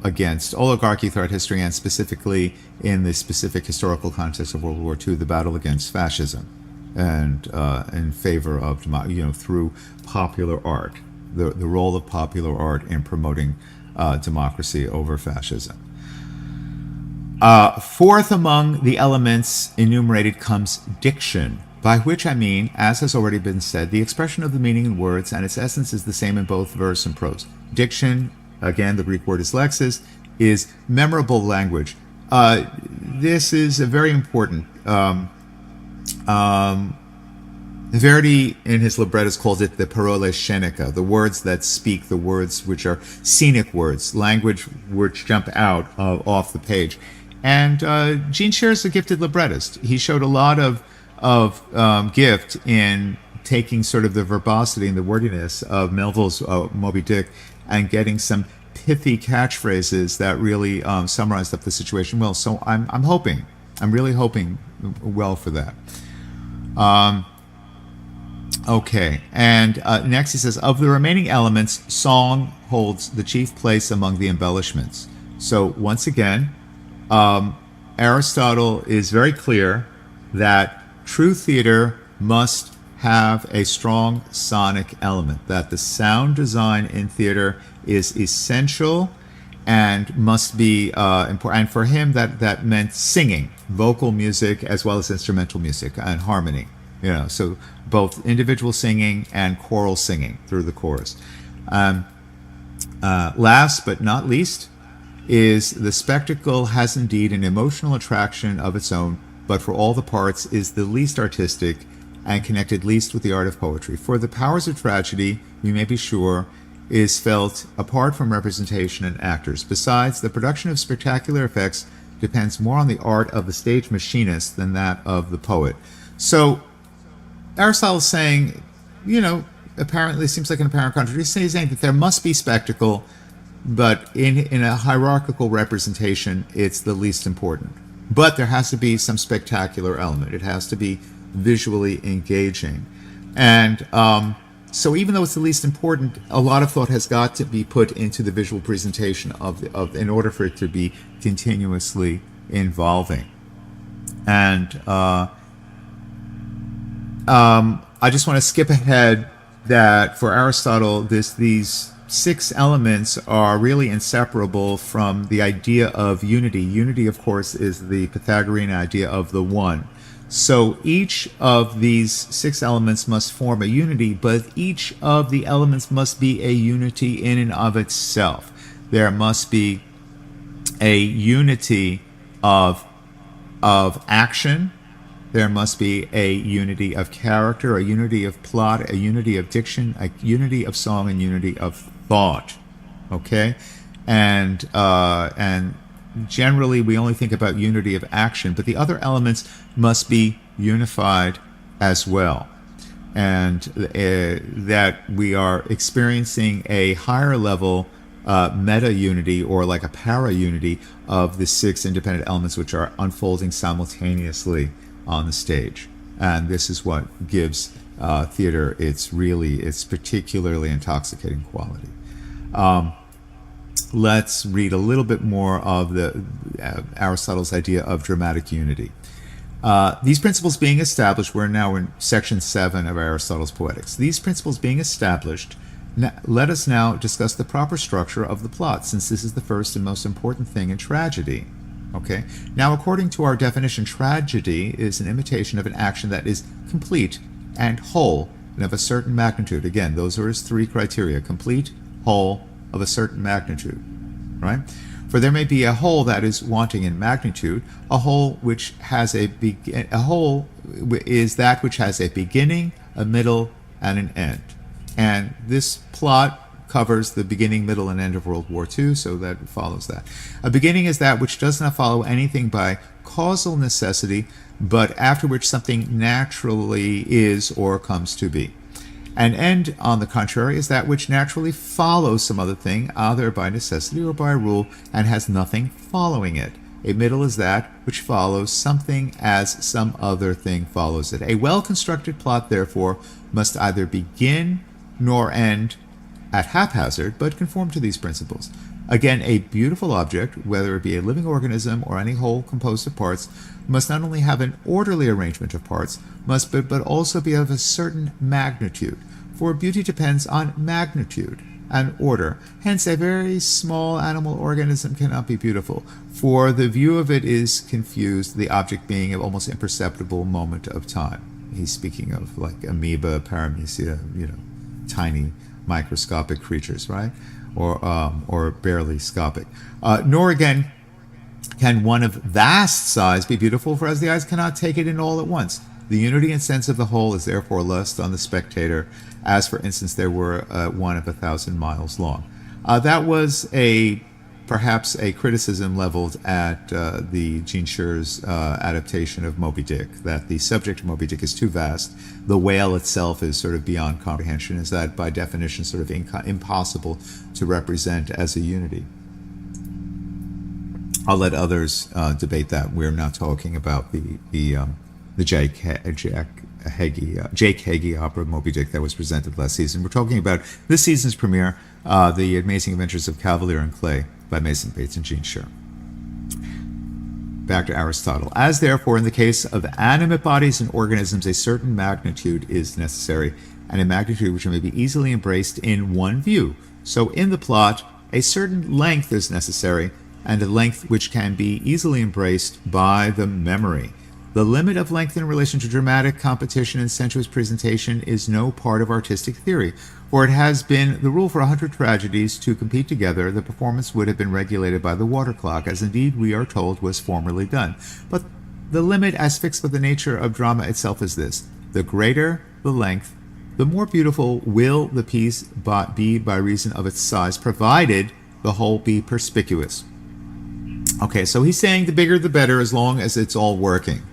against oligarchy throughout history, and specifically in the specific historical context of World War II, the battle against fascism, and in favor of through popular art, the role of popular art in promoting democracy over fascism. Fourth among the elements enumerated comes diction, by which I mean, as has already been said, the expression of the meaning in words, and its essence is the same in both verse and prose. Diction, again, the Greek word is lexis, is memorable language. This is a very important. Verdi, in his librettos, calls it the parole scenica, the words that speak, the words which are scenic words, language which jump out off the page. And Gene Scher is a gifted librettist. He showed a lot of gift in taking sort of the verbosity and the wordiness of Melville's Moby Dick and getting some pithy catchphrases that really summarized up the situation well. So I'm really hoping well for that. Okay, and next he says, of the remaining elements, song holds the chief place among the embellishments. So once again, Aristotle is very clear that true theater must have a strong sonic element, that the sound design in theater is essential and must be important. And for him, that meant singing, vocal music, as well as instrumental music and harmony. So both individual singing and choral singing through the chorus. Last but not least is the spectacle has indeed an emotional attraction of its own, but for all the parts is the least artistic and connected least with the art of poetry. For the powers of tragedy, we may be sure, is felt apart from representation and actors. Besides, the production of spectacular effects depends more on the art of the stage machinist than that of the poet. So Aristotle is saying, apparently seems like an apparent contradiction. He's saying that there must be spectacle, but in a hierarchical representation, it's the least important. But there has to be some spectacular element. It has to be visually engaging. And so even though it's the least important, a lot of thought has got to be put into the visual presentation in order for it to be continuously involving. And I just want to skip ahead that for Aristotle, these six elements are really inseparable from the idea of unity. Unity, of course, is the Pythagorean idea of the one. So each of these six elements must form a unity, but each of the elements must be a unity in and of itself. There must be a unity of action. There must be a unity of character, a unity of plot, a unity of diction, a unity of song, and unity of thought. Okay, and generally we only think about unity of action, but the other elements must be unified as well, and that we are experiencing a higher level meta unity, or like a para unity of the six independent elements which are unfolding simultaneously on the stage. And this is what gives theater its particularly intoxicating quality. Let's read a little bit more of Aristotle's idea of dramatic unity. These principles being established, we're now in section 7 of Aristotle's Poetics. These principles being established, let us now discuss the proper structure of the plot, since this is the first and most important thing in tragedy. Okay? Now, according to our definition, tragedy is an imitation of an action that is complete and whole and of a certain magnitude. Again, those are his 3 criteria: complete, whole, of a certain magnitude. Right? For there may be a whole that is wanting in magnitude. A whole which has a whole is that which has a beginning, a middle, and an end. And this plot covers the beginning, middle, and end of World War II, so that follows that. A beginning is that which does not follow anything by causal necessity, but after which something naturally is or comes to be. An end, on the contrary, is that which naturally follows some other thing, either by necessity or by rule, and has nothing following it. A middle is that which follows something as some other thing follows it. A well-constructed plot, therefore, must either begin nor end at haphazard, but conform to these principles. Again, a beautiful object, whether it be a living organism or any whole composed of parts, must not only have an orderly arrangement of parts, but also be of a certain magnitude. For beauty depends on magnitude and order. Hence, a very small animal organism cannot be beautiful, for the view of it is confused, the object being an almost imperceptible moment of time. He's speaking of like amoeba, paramecia, tiny microscopic creatures, right? Or barely scopic. Nor again can one of vast size be beautiful, for as the eyes cannot take it in all at once. The unity and sense of the whole is therefore lost on the spectator, as for instance there were one of 1,000 miles long. That was perhaps a criticism leveled at the Gene Sher's adaptation of Moby Dick, that the subject of Moby Dick is too vast. The whale itself is sort of beyond comprehension, is that by definition sort of impossible to represent as a unity. I'll let others debate that. We're not talking about the Jake Hagee opera Moby Dick that was presented last season. We're talking about this season's premiere, The Amazing Adventures of Cavalier and Clay by Mason Bates and Gene Sher. Back to Aristotle. As therefore in the case of animate bodies and organisms, a certain magnitude is necessary, and a magnitude which may be easily embraced in one view. So in the plot, a certain length is necessary, and a length which can be easily embraced by the memory. The limit of length in relation to dramatic competition and sensuous presentation is no part of artistic theory, for it has been the rule for 100 tragedies to compete together. The performance would have been regulated by the water clock, as indeed we are told was formerly done. But the limit as fixed by the nature of drama itself is this: the greater the length, the more beautiful will the piece be by reason of its size, provided the whole be perspicuous. Okay, so he's saying the bigger the better, as long as it's all working.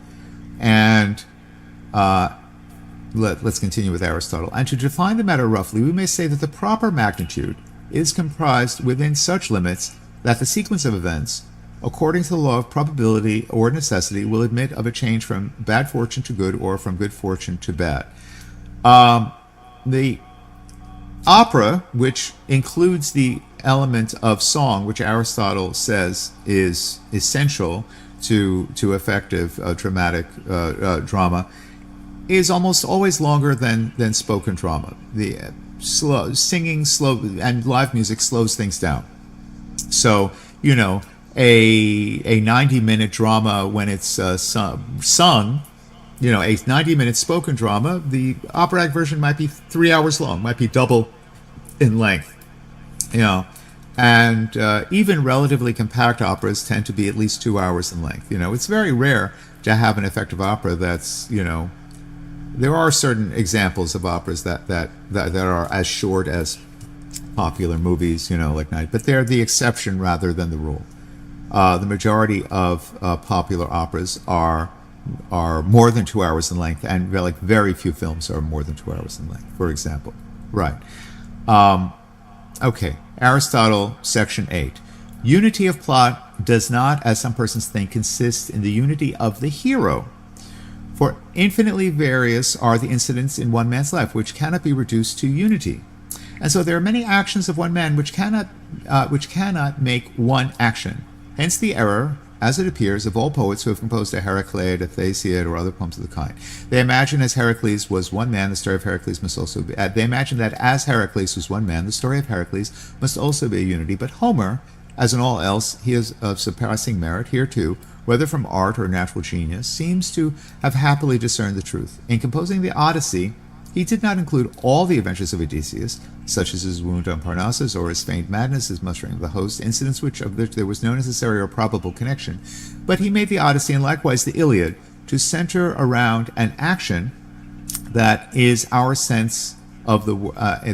And let's continue with Aristotle. And to define the matter roughly, we may say that the proper magnitude is comprised within such limits that the sequence of events, according to the law of probability or necessity, will admit of a change from bad fortune to good, or from good fortune to bad. The opera, which includes the element of song, which Aristotle says is essential to effective dramatic drama, is almost always longer than spoken drama. The singing slow and live music slows things down. So a 90-minute drama, when it's sung, a 90-minute spoken drama, the operatic version might be 3 hours long, might be double in length. And even relatively compact operas tend to be at least 2 hours in length. It's very rare to have an effective opera that's, there are certain examples of operas that are as short as popular movies, like Night, but they're the exception rather than the rule. The majority of popular operas are more than 2 hours in length, and very few films are more than 2 hours in length, for example. Right. Okay. Aristotle, section 8. Unity of plot does not, as some persons think, consist in the unity of the hero. For infinitely various are the incidents in one man's life, which cannot be reduced to unity. And so there are many actions of one man which cannot make one action. Hence the error as it appears, of all poets who have composed a Heracleid, a Theseid, or other poems of the kind. They imagine as Heracles was one man, the story of Heracles must also be. They imagine that as Heracles was one man, the story of Heracles must also be a unity. But Homer, as in all else, he is of surpassing merit here too, whether from art or natural genius, seems to have happily discerned the truth. In composing the Odyssey, he did not include all the adventures of Odysseus, such as his wound on Parnassus or his feigned madness, his mustering of the host, incidents of which there was no necessary or probable connection. But he made the Odyssey and likewise the Iliad to center around an action that is our sense of the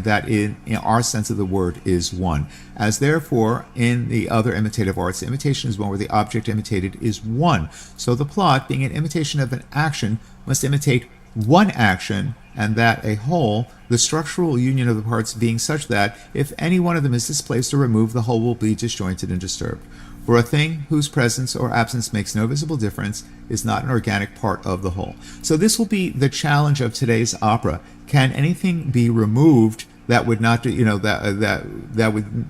that in our sense of the word is one. As therefore in the other imitative arts, imitation is one where the object imitated is one. So the plot, being an imitation of an action, must imitate one action, and that a whole, the structural union of the parts being such that if any one of them is displaced or removed, the whole will be disjointed and disturbed. For a thing whose presence or absence makes no visible difference is not an organic part of the whole. So this will be the challenge of today's opera. Can anything be removed that would not, that would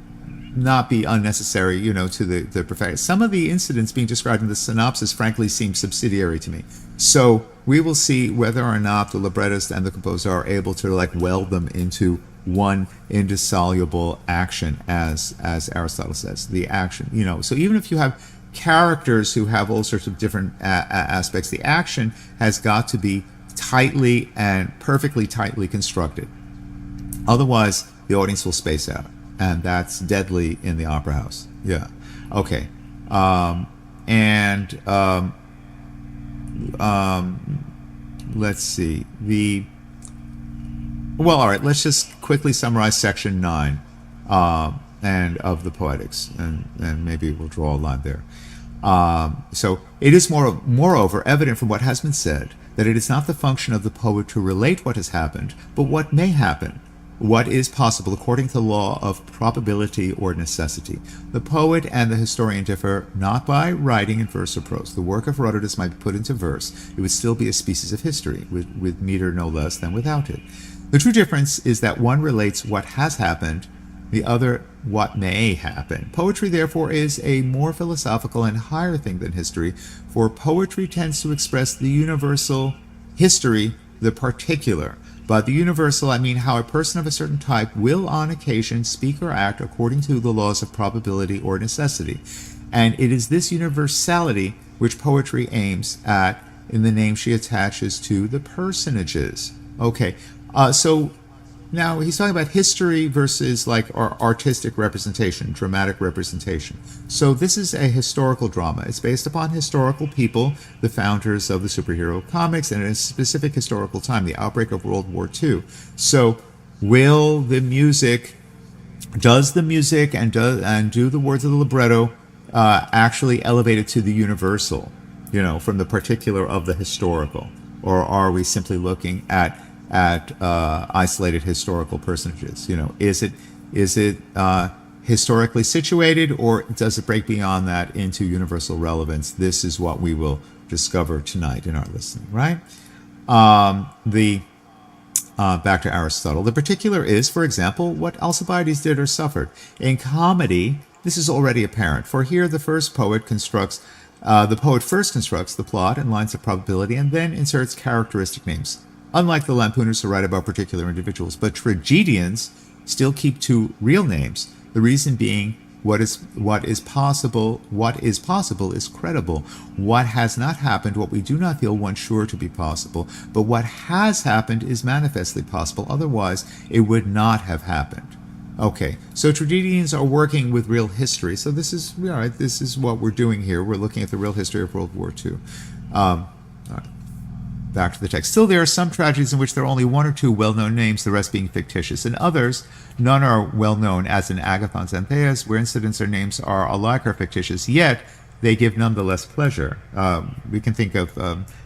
not be unnecessary, to the perfection? Some of the incidents being described in the synopsis, frankly, seem subsidiary to me. So we will see whether or not the librettist and the composer are able to weld them into one indissoluble action, as Aristotle says, the action. So even if you have characters who have all sorts of different aspects, the action has got to be tightly and perfectly tightly constructed. Otherwise, the audience will space out, and that's deadly in the opera house. Yeah. Okay. Let's see. All right, let's just quickly summarize section 9 and of the Poetics, and maybe we'll draw a line there. So it is moreover evident from what has been said that it is not the function of the poet to relate what has happened, but what may happen, what is possible according to the law of probability or necessity. The poet and the historian differ not by writing in verse or prose. The work of Herodotus might be put into verse. It would still be a species of history, with meter no less than without it. The true difference is that one relates what has happened, the other what may happen. Poetry, therefore, is a more philosophical and higher thing than history, for poetry tends to express the universal, history the particular. By the universal, I mean how a person of a certain type will on occasion speak or act according to the laws of probability or necessity. And it is this universality which poetry aims at in the name she attaches to the personages. Okay, so now he's talking about history versus artistic representation, dramatic representation. So this is a historical drama. It's based upon historical people, the founders of the superhero comics, and at a specific historical time, the outbreak of World War II. So does the music and do the words of the libretto actually elevate it to the universal, from the particular of the historical? Or are we simply looking at isolated historical personages? Is it historically situated, or does it break beyond that into universal relevance? This is what we will discover tonight in our listening, right? Back to Aristotle. The particular is, for example, what Alcibiades did or suffered. In comedy, this is already apparent, for here the poet first constructs the plot and lines of probability, and then inserts characteristic names. Unlike the lampooners who write about particular individuals, but tragedians still keep to real names. The reason being, what is possible is credible. What has not happened, what we do not feel one sure to be possible, but what has happened is manifestly possible. Otherwise, it would not have happened. Okay, so tragedians are working with real history. So this is all right. This is what we're doing here. We're looking at the real history of World War II. All right. Back to the text. Still, there are some tragedies in which there are only one or two well-known names, the rest being fictitious. In others, none are well-known, as in Agathon's Antheus, where incidents or names are alike or fictitious, yet they give none the less pleasure. We can think of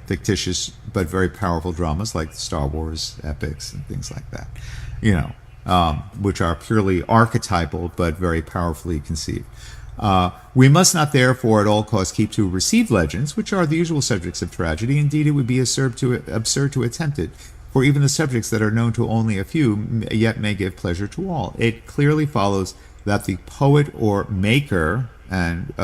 fictitious but very powerful dramas like Star Wars epics and things like that, which are purely archetypal but very powerfully conceived. We must not therefore at all costs keep to received legends, which are the usual subjects of tragedy. Indeed, it would be absurd to attempt it, for even the subjects that are known to only a few yet may give pleasure to all. It clearly follows that the poet or maker, and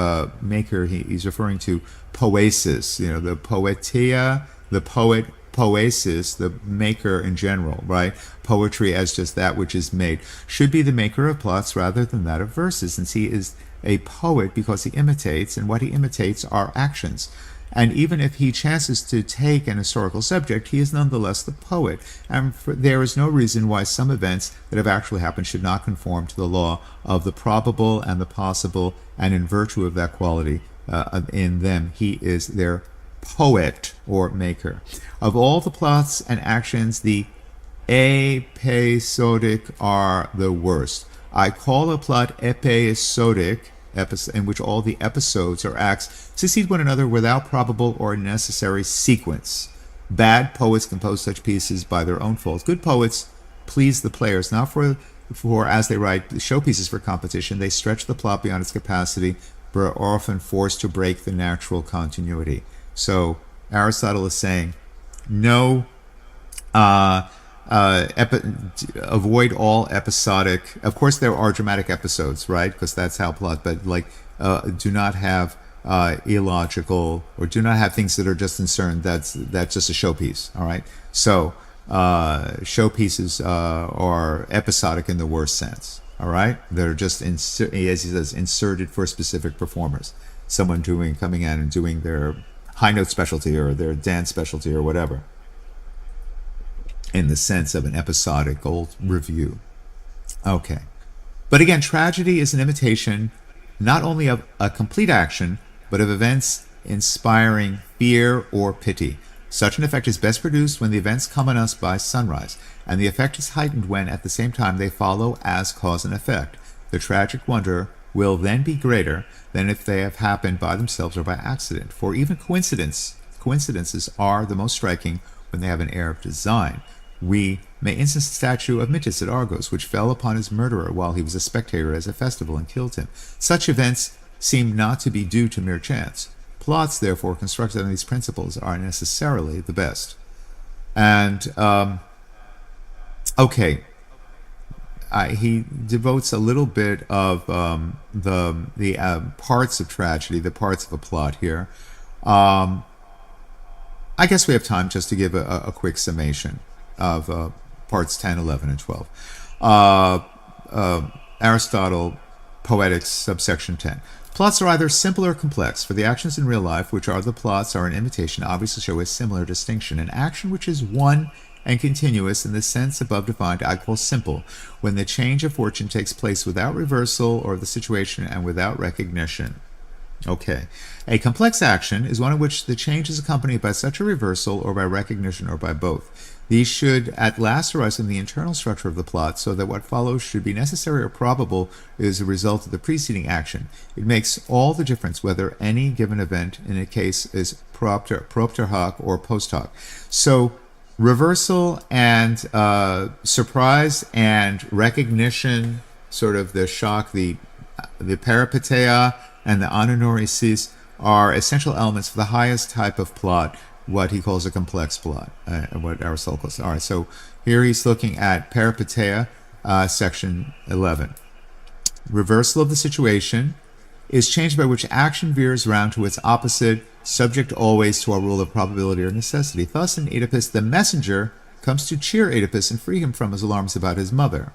maker, he's referring to poesis, the poetia, the poet, poesis, the maker in general, right? Poetry as just that which is made, should be the maker of plots rather than that of verses, since he is a poet because he imitates, and what he imitates are actions. And even if he chances to take an historical subject, he is nonetheless the poet. And there is no reason why some events that have actually happened should not conform to the law of the probable and the possible, and in virtue of that quality in them, he is their poet or maker. Of all the plots and actions, the episodic are the worst. I call a plot episodic, in which all the episodes or acts succeed one another without probable or necessary sequence. Bad poets compose such pieces by their own fault. Good poets please the players, not for as they write showpieces for competition. They stretch the plot beyond its capacity, but are often forced to break the natural continuity. So Aristotle is saying, no, avoid all episodic. Of course, there are dramatic episodes, right? Because that's how plot. But do not have illogical, or do not have things that are just concerned. That's just a showpiece. All right. So showpieces are episodic in the worst sense. All right. They're just as he says, inserted for specific performers. Someone coming in and doing their high note specialty or their dance specialty or whatever, in the sense of an episodic old review. Okay. But again, tragedy is an imitation not only of a complete action, but of events inspiring fear or pity. Such an effect is best produced when the events come on us by sunrise, and the effect is heightened when, at the same time, they follow as cause and effect. The tragic wonder will then be greater than if they have happened by themselves or by accident. For even coincidences are the most striking when they have an air of design. We may instance the statue of Mitis at Argos, which fell upon his murderer while he was a spectator at a festival and killed him. Such events seem not to be due to mere chance. Plots, therefore, constructed on these principles are necessarily the best. And, okay, he devotes a little bit of the parts of tragedy, the parts of a plot here. I guess we have time just to give a quick summation of parts 10, 11, and 12. Aristotle, Poetics, subsection 10. Plots are either simple or complex, for the actions in real life, which are the plots, are an imitation, obviously show a similar distinction. An action which is one and continuous in the sense above defined I call simple, when the change of fortune takes place without reversal or the situation and without recognition. Okay. A complex action is one in which the change is accompanied by such a reversal or by recognition or by both. These should at last arise in the internal structure of the plot, so that what follows should be necessary or probable is a result of the preceding action. It makes all the difference whether any given event in a case is propter hoc or post hoc. So reversal and surprise and recognition, sort of the shock, the peripeteia and the anonorisis are essential elements for the highest type of plot, what he calls a complex plot, what Aristotle calls. All right, so here he's looking at peripeteia, section 11. Reversal of the situation is change by which action veers round to its opposite, subject always to our rule of probability or necessity. Thus, in Oedipus, the messenger comes to cheer Oedipus and free him from his alarms about his mother,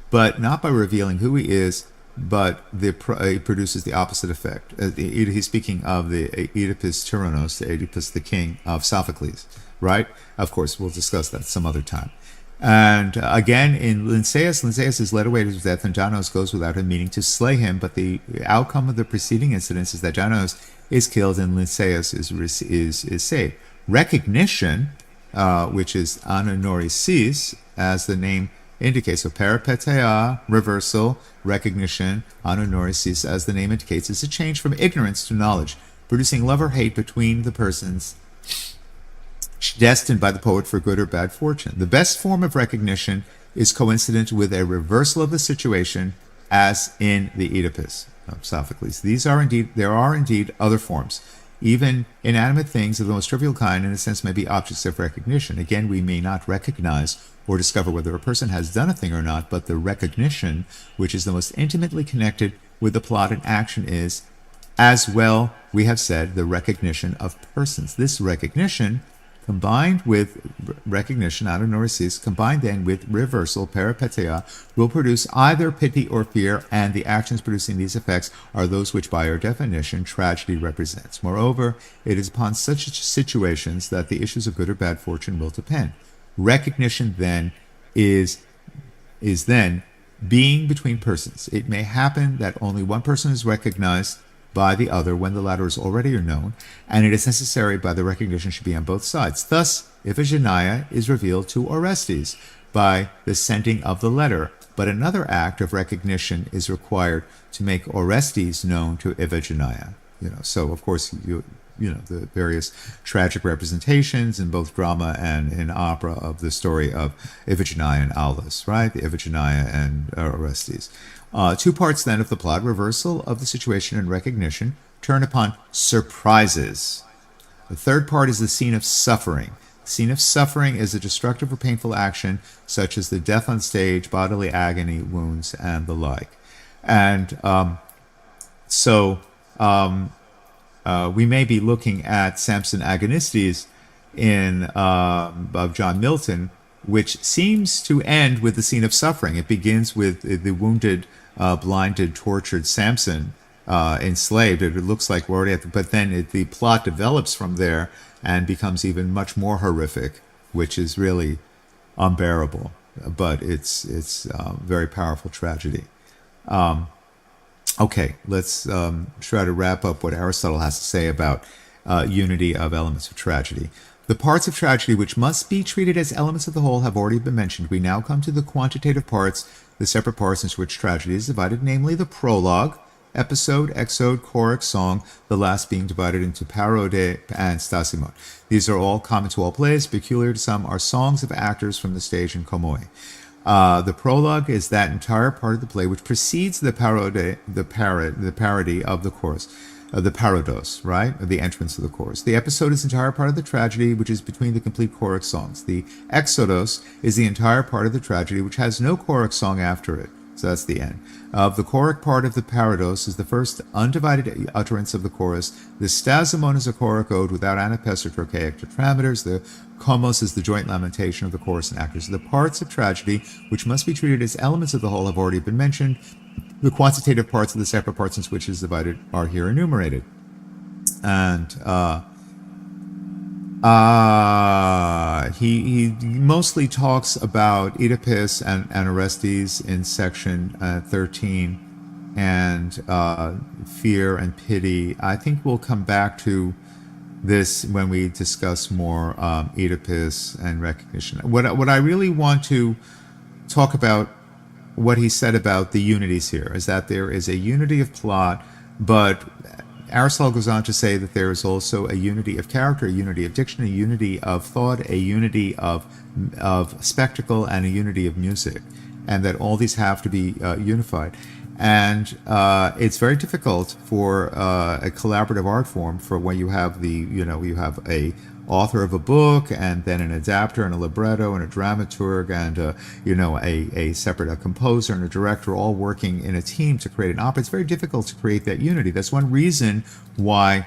but not by revealing who he is, but he produces the opposite effect. He's speaking of the Oedipus Tyrannos, the Oedipus the king of Sophocles, right? Of course, we'll discuss that some other time. And again, in Lynceus is led away to his death, and Janos goes without him meaning to slay him, but the outcome of the preceding incidents is that Janos is killed and Lynceus is saved. Recognition, which is anonorisis, as the name indicates, so peripeteia, reversal, recognition, anonorisis, as the name indicates, is a change from ignorance to knowledge, producing love or hate between the persons destined by the poet for good or bad fortune. The best form of recognition is coincident with a reversal of the situation, as in the Oedipus of Sophocles. There are indeed other forms. Even inanimate things of the most trivial kind, in a sense, may be objects of recognition. Again, we may not recognize or discover whether a person has done a thing or not, but the recognition, which is the most intimately connected with the plot and action is, as well, we have said, the recognition of persons. This recognition, combined with recognition, anagnoresis, combined then with reversal, peripeteia, will produce either pity or fear, and the actions producing these effects are those which, by our definition, tragedy represents. Moreover, it is upon such situations that the issues of good or bad fortune will depend. Recognition then is then being between persons. It may happen that only one person is recognized by the other when the latter is already known, and it is necessary by the recognition should be on both sides. Thus, Iphigenia is revealed to Orestes by the sending of the letter, but another act of recognition is required to make Orestes known to Iphigenia. So of course the various tragic representations in both drama and in opera of the story of Iphigenia and Aulus, right? The Iphigenia and Orestes. Two parts then of the plot: reversal of the situation and recognition, turn upon surprises. The third part is the scene of suffering. The scene of suffering is a destructive or painful action, such as the death on stage, bodily agony, wounds, and the like. And we may be looking at Samson Agonistes of John Milton, which seems to end with the scene of suffering. It begins with the wounded, blinded, tortured Samson enslaved. It looks like we're already at but then the plot develops from there and becomes even much more horrific, which is really unbearable. But it's very powerful tragedy. Okay, let's try to wrap up what Aristotle has to say about unity of elements of tragedy. The parts of tragedy which must be treated as elements of the whole have already been mentioned. We now come to the quantitative parts, the separate parts into which tragedy is divided, namely the prologue, episode, exode, choric, song, the last being divided into parode and stasimon. These are all common to all plays. Peculiar to some are songs of actors from the stage in komoi. The prologue is that entire part of the play which precedes the parody of the chorus, the parodos, right? The entrance of the chorus. The episode is the entire part of the tragedy which is between the complete choric songs. The exodos is the entire part of the tragedy which has no choric song after it. So that's the end. The choric part of the parodos is the first undivided utterance of the chorus. The stasimon is a choric ode without anapes or trochaic tetrameters. The komos is the joint lamentation of the chorus and actors. The parts of tragedy, which must be treated as elements of the whole, have already been mentioned. The quantitative parts of the separate parts into which it is divided are here enumerated. And he mostly talks about Oedipus and Orestes in section 13 and fear and pity. I think we'll come back to this when we discuss more Oedipus and recognition. What I really want to talk about, what he said about the unities here, is that there is a unity of plot, but Aristotle goes on to say that there is also a unity of character, a unity of diction, a unity of thought, a unity of spectacle, and a unity of music, and that all these have to be unified. And it's very difficult for a collaborative art form, for when you have you have a author of a book and then an adapter and a libretto and a dramaturg and a separate composer and a director all working in a team to create an opera. It's very difficult to create that unity. That's one reason why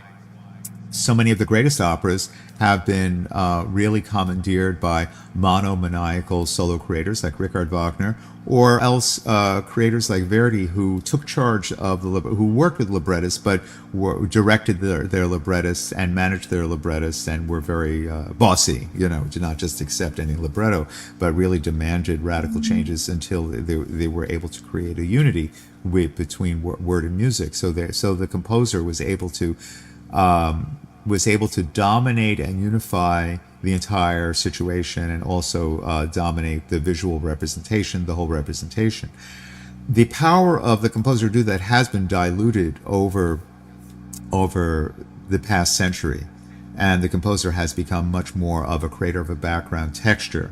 so many of the greatest operas have been really commandeered by monomaniacal solo creators like Richard Wagner, or else creators like Verdi, who took charge of who worked with librettists, but directed their librettists and managed their librettists, and were very bossy. Did not just accept any libretto, but really demanded radical changes until they were able to create a unity between word and music. So the composer was able to dominate and unify the entire situation, and also dominate the visual representation, the whole representation. The power of the composer to do that has been diluted over the past century, and the composer has become much more of a creator of a background texture.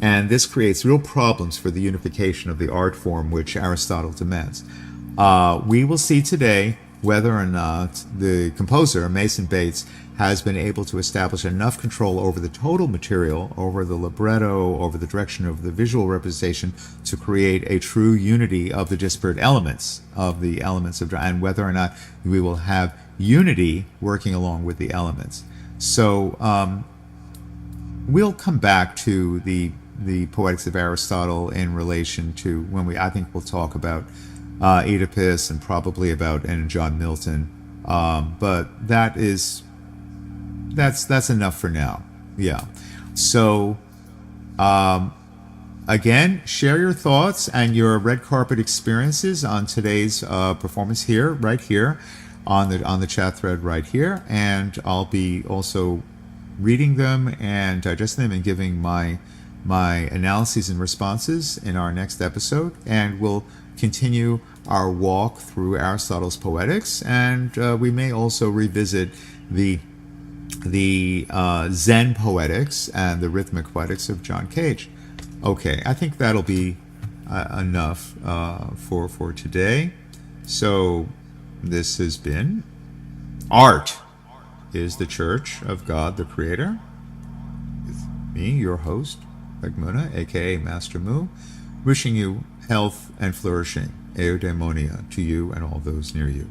And this creates real problems for the unification of the art form which Aristotle demands. We will see today whether or not the composer, Mason Bates, has been able to establish enough control over the total material, over the libretto, over the direction of the visual representation to create a true unity of the disparate elements of and whether or not we will have unity working along with the elements. So we'll come back to the Poetics of Aristotle in relation to when I think we'll talk about Oedipus and probably about and John Milton. But that's enough for now. Yeah. So again, share your thoughts and your red carpet experiences on today's performance here, right here, on the chat thread right here, and I'll be also reading them and digesting them and giving my analyses and responses in our next episode, and we'll continue our walk through Aristotle's Poetics, and we may also revisit the Zen Poetics and the Rhythmic Poetics of John Cage. Okay, I think that'll be enough for today. So this has been Art is the Church of God the Creator, with me, your host, Egmuna, aka Master Mu, wishing you health and flourishing, eudaimonia, to you and all those near you.